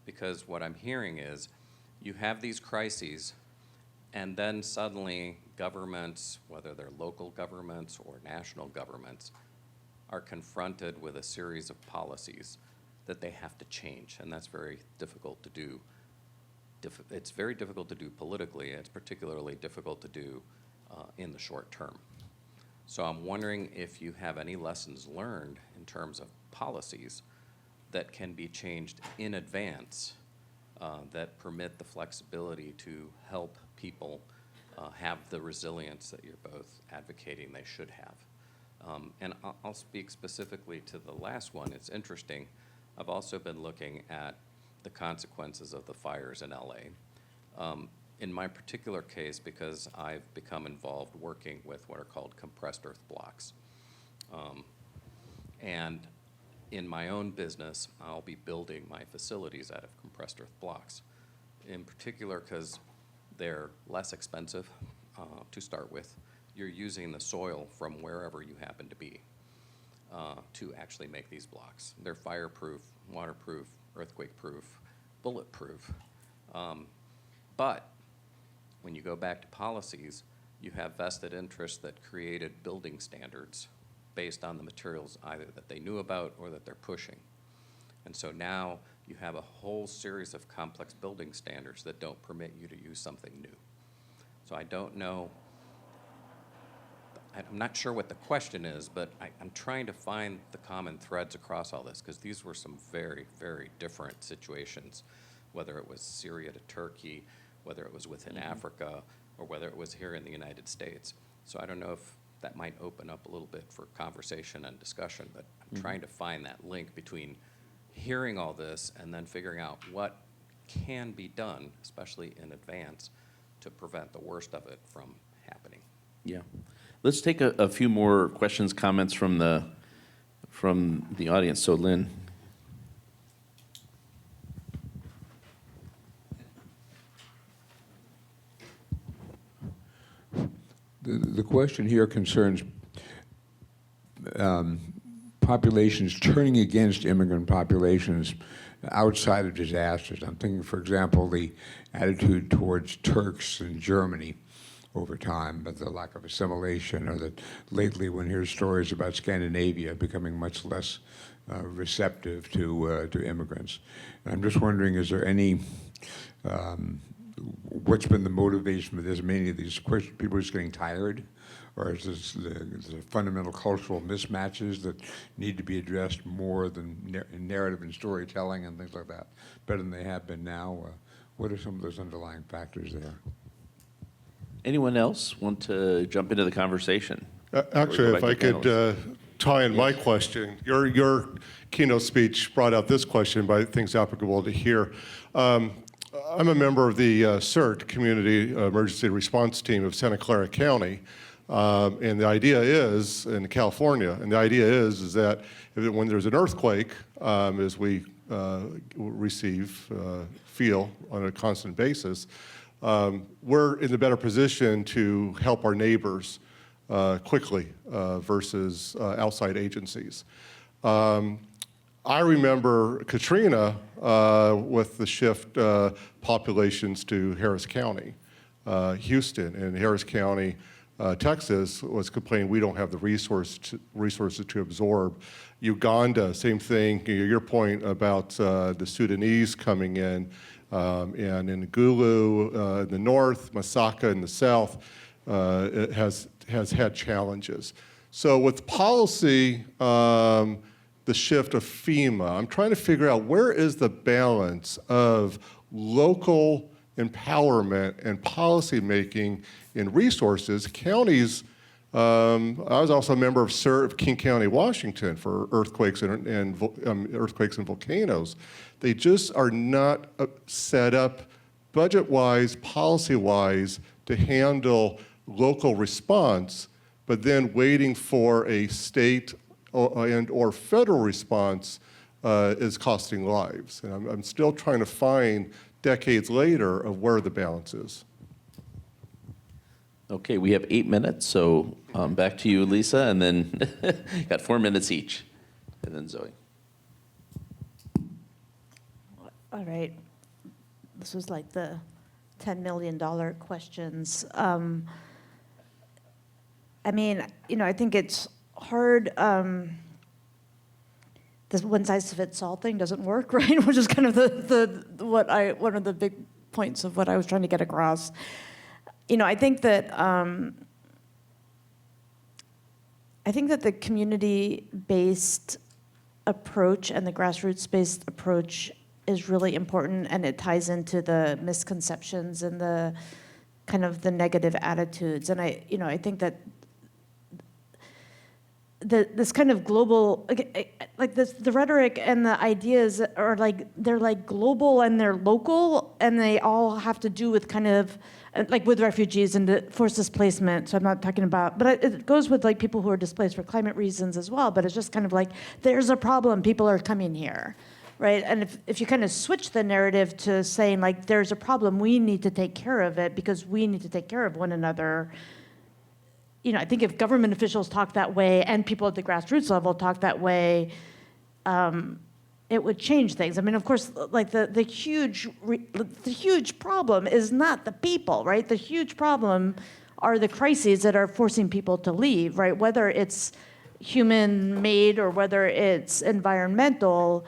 Because what I'm hearing is you have these crises, and then suddenly governments, whether they're local governments or national governments, are confronted with a series of policies that they have to change, and that's very difficult to do. It's very difficult to do politically, and it's particularly difficult to do in the short term. So I'm wondering if you have any lessons learned in terms of policies that can be changed in advance that permit the flexibility to help people have the resilience that you're both advocating they should have. And I'll speak specifically to the last one. It's interesting. I've also been looking at the consequences of the fires in LA. In my particular case, because I've become involved working with what are called compressed earth blocks. And in my own business, I'll be building my facilities out of compressed earth blocks. In particular, because they're less expensive to start with. You're using the soil from wherever you happen to be to actually make these blocks. They're fireproof, waterproof, earthquake-proof, bulletproof. But when you go back to policies, you have vested interests that created building standards based on the materials either that they knew about or that they're pushing. And so now you have a whole series of complex building standards that don't permit you to use something new. So I don't know, I'm not sure what the question is, but I'm trying to find the common threads across all this, because these were some very, very different situations, whether it was Syria to Turkey, whether it was within Africa, or whether it was here in the United States. So I don't know if that might open up a little bit for conversation and discussion, but I'm trying to find that link between hearing all this and then figuring out what can be done, especially in advance, to prevent the worst of it from happening. Yeah. Let's take a few more questions, comments from the audience. So Lynn. The question here concerns populations turning against immigrant populations outside of disasters. I'm thinking, for example, the attitude towards Turks in Germany over time, but the lack of assimilation, or that lately one hears stories about Scandinavia becoming much less receptive to immigrants. And I'm just wondering, is there any what's been the motivation for this? Many of these questions, people are just getting tired, or is this the fundamental cultural mismatches that need to be addressed more than narrative and storytelling and things like that, better than they have been now? What are some of those underlying factors there? Anyone else want to jump into the conversation? Actually, if I could tie in my question, your keynote speech brought out this question, but I think it's applicable to here. I'm a member of the CERT, Community Emergency Response Team of Santa Clara County, and the idea is, in California, and the idea is that when there's an earthquake, as we feel on a constant basis, we're in a better position to help our neighbors quickly versus outside agencies. I remember Katrina with the shift populations to Harris County, Houston, and Harris County, Texas was complaining we don't have the resources to absorb. Uganda, same thing. Your point about the Sudanese coming in, and in Gulu in the north, Masaka in the south, it has had challenges. So with policy, the shift of FEMA, I'm trying to figure out where is the balance of local empowerment and policy making in resources. Counties, I was also a member of CERT of King County, Washington, for earthquakes and earthquakes and volcanoes. They just are not set up budget-wise, policy-wise to handle local response, but then waiting for a state or federal response is costing lives. And I'm still trying to find decades later of where the balance is. Okay, we have 8 minutes, so back to you, Lisa, and then got 4 minutes each, and then Zoe. All right. This was like the $10 million questions. I mean, I think it's hard. This one-size-fits-all thing doesn't work, right? Which is kind of one of the big points of what I was trying to get across. I think that the community-based approach and the grassroots-based approach is really important, and it ties into the misconceptions and the kind of the negative attitudes. And I think that this kind of global, like the rhetoric and the ideas are they're like global and they're local, and they all have to do with kind of like with refugees and the forced displacement. So I'm not talking about, but it goes with like people who are displaced for climate reasons as well. But it's just kind of like, there's a problem, people are coming here, right? And if you kind of switch the narrative to saying like, there's a problem, we need to take care of it because we need to take care of one another. I think if government officials talk that way and people at the grassroots level talk that way, it would change things. I mean, of course, like the huge problem is not the people, right? The huge problem are the crises that are forcing people to leave, right? Whether it's human-made or whether it's environmental,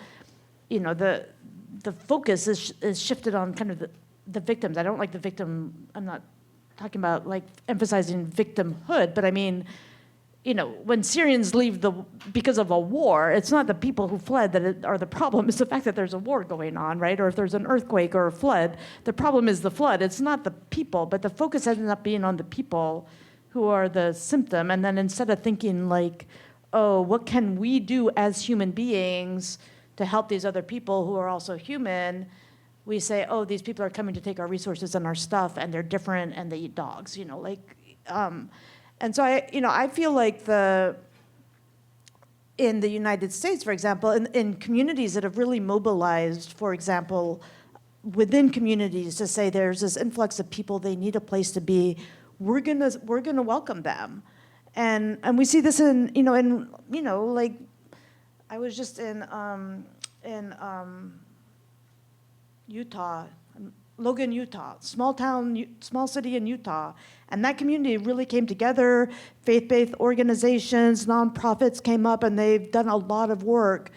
the focus is shifted on kind of the victims. I don't like the victim. I'm not talking about like emphasizing victimhood, but I mean, you know, when Syrians leave because of a war, it's not the people who fled that are the problem. It's the fact that there's a war going on, right? Or if there's an earthquake or a flood, the problem is the flood. It's not the people, but the focus ends up being on the people who are the symptom. And then instead of thinking like, oh, what can we do as human beings to help these other people who are also human, we say, oh, these people are coming to take our resources and our stuff, and they're different, and they eat dogs, you know, like, and so I feel like in the United States, for example, in communities that have really mobilized, for example, within communities to say there's this influx of people, they need a place to be, we're gonna welcome them, and we see this in like, I was just in Utah, Logan, Utah, small city in Utah. And that community really came together. Faith-based organizations, nonprofits came up, and they've done a lot of work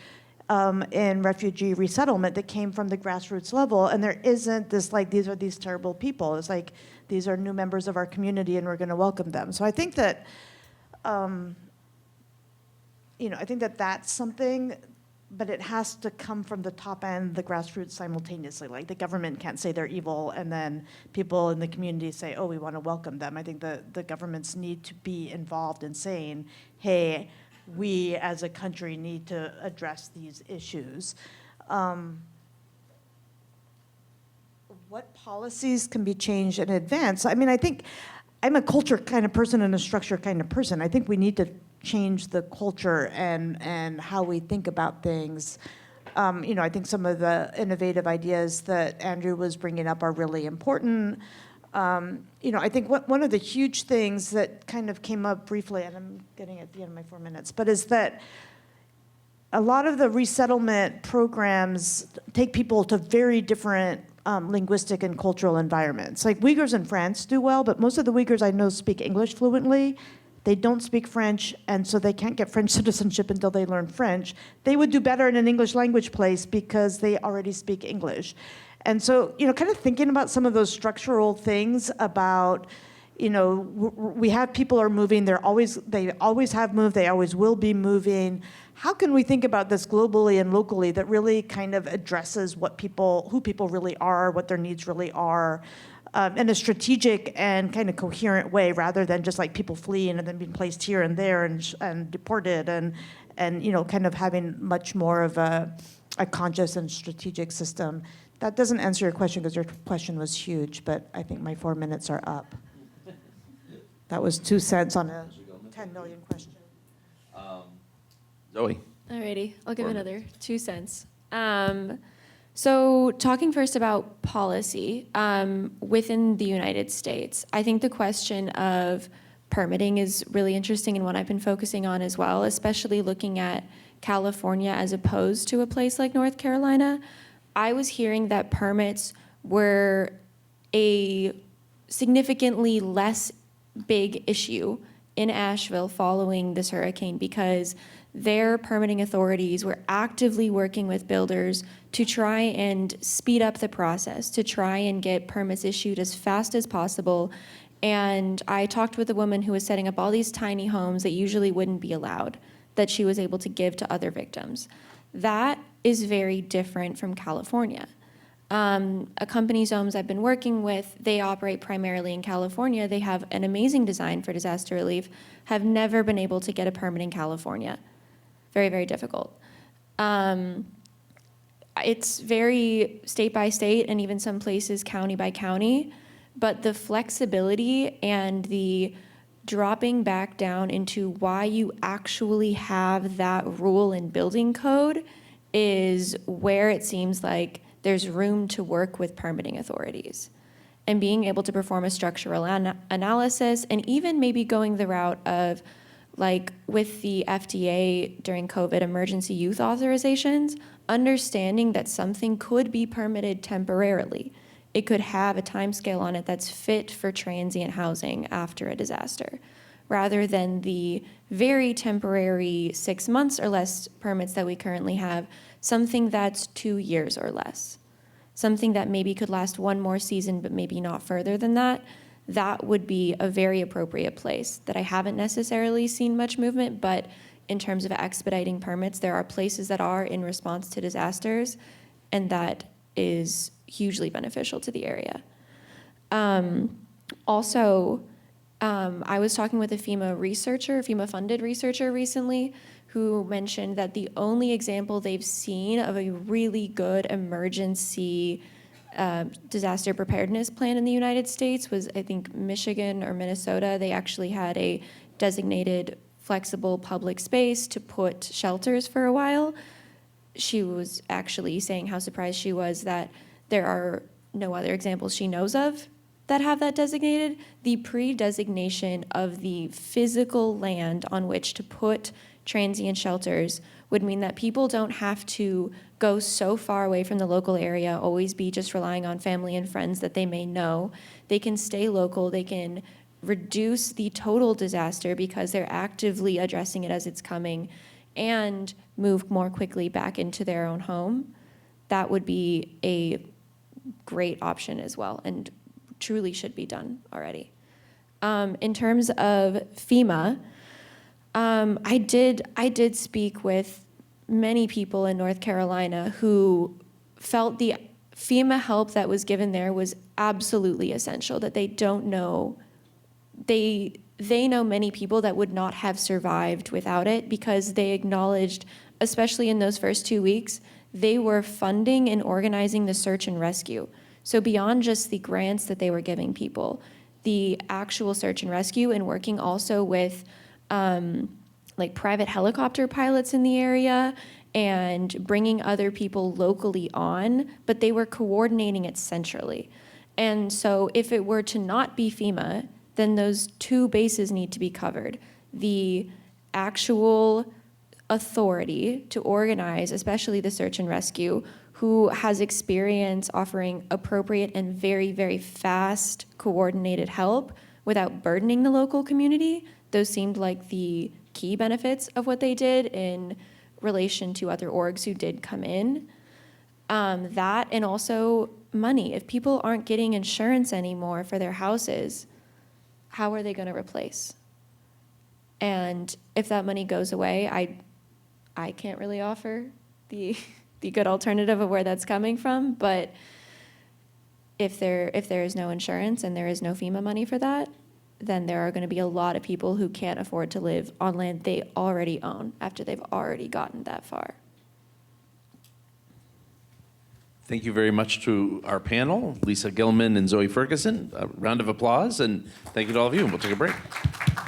in refugee resettlement that came from the grassroots level. And there isn't this like, these are these terrible people. It's like, these are new members of our community, and we're going to welcome them. So I think that, I think that that's something, but it has to come from the top end, the grassroots simultaneously. Like the government can't say they're evil and then people in the community say, oh, we want to welcome them. I think the governments need to be involved in saying, hey, we as a country need to address these issues. What policies can be changed in advance? I mean, I think I'm a culture kind of person and a structure kind of person. I think we need to change the culture and how we think about things. I think some of the innovative ideas that Andrew was bringing up are really important. I think one of the huge things that kind of came up briefly, and I'm getting at the end of my 4 minutes, but is that a lot of the resettlement programs take people to very different linguistic and cultural environments. Like Uyghurs in France do well, but most of the Uyghurs I know speak English fluently. They don't speak French, and so they can't get French citizenship until they learn French. They would do better in an English language place because they already speak English. And so, kind of thinking about some of those structural things about, we have people are moving, they always have moved, they always will be moving. How can we think about this globally and locally that really kind of addresses who people really are, what their needs really are, in a strategic and kind of coherent way, rather than just like people fleeing and then being placed here and there and deported and kind of having much more of a conscious and strategic system. That doesn't answer your question because your question was huge, but I think my 4 minutes are up. That was 2 cents on a 10 million question. Zoe. Alrighty, I'll give another 2 cents. So talking first about policy within the United States, I think the question of permitting is really interesting and one I've been focusing on as well, especially looking at California as opposed to a place like North Carolina. I was hearing that permits were a significantly less big issue in Asheville following this hurricane because their permitting authorities were actively working with builders to try and speed up the process, to try and get permits issued as fast as possible. And I talked with a woman who was setting up all these tiny homes that usually wouldn't be allowed, that she was able to give to other victims. That is very different from California. A company's homes I've been working with, they operate primarily in California. They have an amazing design for disaster relief, have never been able to get a permit in California. Very, very difficult. It's very state by state and even some places county by county, but the flexibility and the dropping back down into why you actually have that rule in building code is where it seems like there's room to work with permitting authorities. And being able to perform a structural analysis and even maybe going the route of like with the FDA during COVID emergency use authorizations, understanding that something could be permitted temporarily. It could have a time scale on it that's fit for transient housing after a disaster, rather than the very temporary 6 months or less permits that we currently have, something that's 2 years or less. Something that maybe could last one more season, but maybe not further than that. That would be a very appropriate place that I haven't necessarily seen much movement, but in terms of expediting permits, there are places that are in response to disasters, and that is hugely beneficial to the area. Also, I was talking with a FEMA-funded researcher recently, who mentioned that the only example they've seen of a really good emergency disaster preparedness plan in the United States was, I think, Michigan or Minnesota. They actually had a designated flexible public space to put shelters for a while. She was actually saying how surprised she was that there are no other examples she knows of that have that designated. The pre-designation of the physical land on which to put transient shelters would mean that people don't have to go so far away from the local area, always be just relying on family and friends that they may know. They can stay local, they can reduce the total disaster because they're actively addressing it as it's coming, and move more quickly back into their own home. That would be a great option as well, and truly should be done already. In terms of FEMA, I did speak with many people in North Carolina who felt the FEMA help that was given there was absolutely essential, that they don't know, they know many people that would not have survived without it, because they acknowledged, especially in those first 2 weeks, they were funding and organizing the search and rescue. So beyond just the grants that they were giving people, the actual search and rescue, and working also with like private helicopter pilots in the area and bringing other people locally on, but they were coordinating it centrally. And so if it were to not be FEMA, then those two bases need to be covered. The actual authority to organize, especially the search and rescue, who has experience offering appropriate and very, very fast coordinated help without burdening the local community. Those seemed like the key benefits of what they did in relation to other orgs who did come in. That, and also money. If people aren't getting insurance anymore for their houses, how are they going to replace? And if that money goes away, I can't really offer the good alternative of where that's coming from, but if there is no insurance and there is no FEMA money for that, then there are going to be a lot of people who can't afford to live on land they already own after they've already gotten that far. Thank you very much to our panel, Lisa Gilman and Zoey Ferguson. A round of applause, and thank you to all of you, and we'll take a break.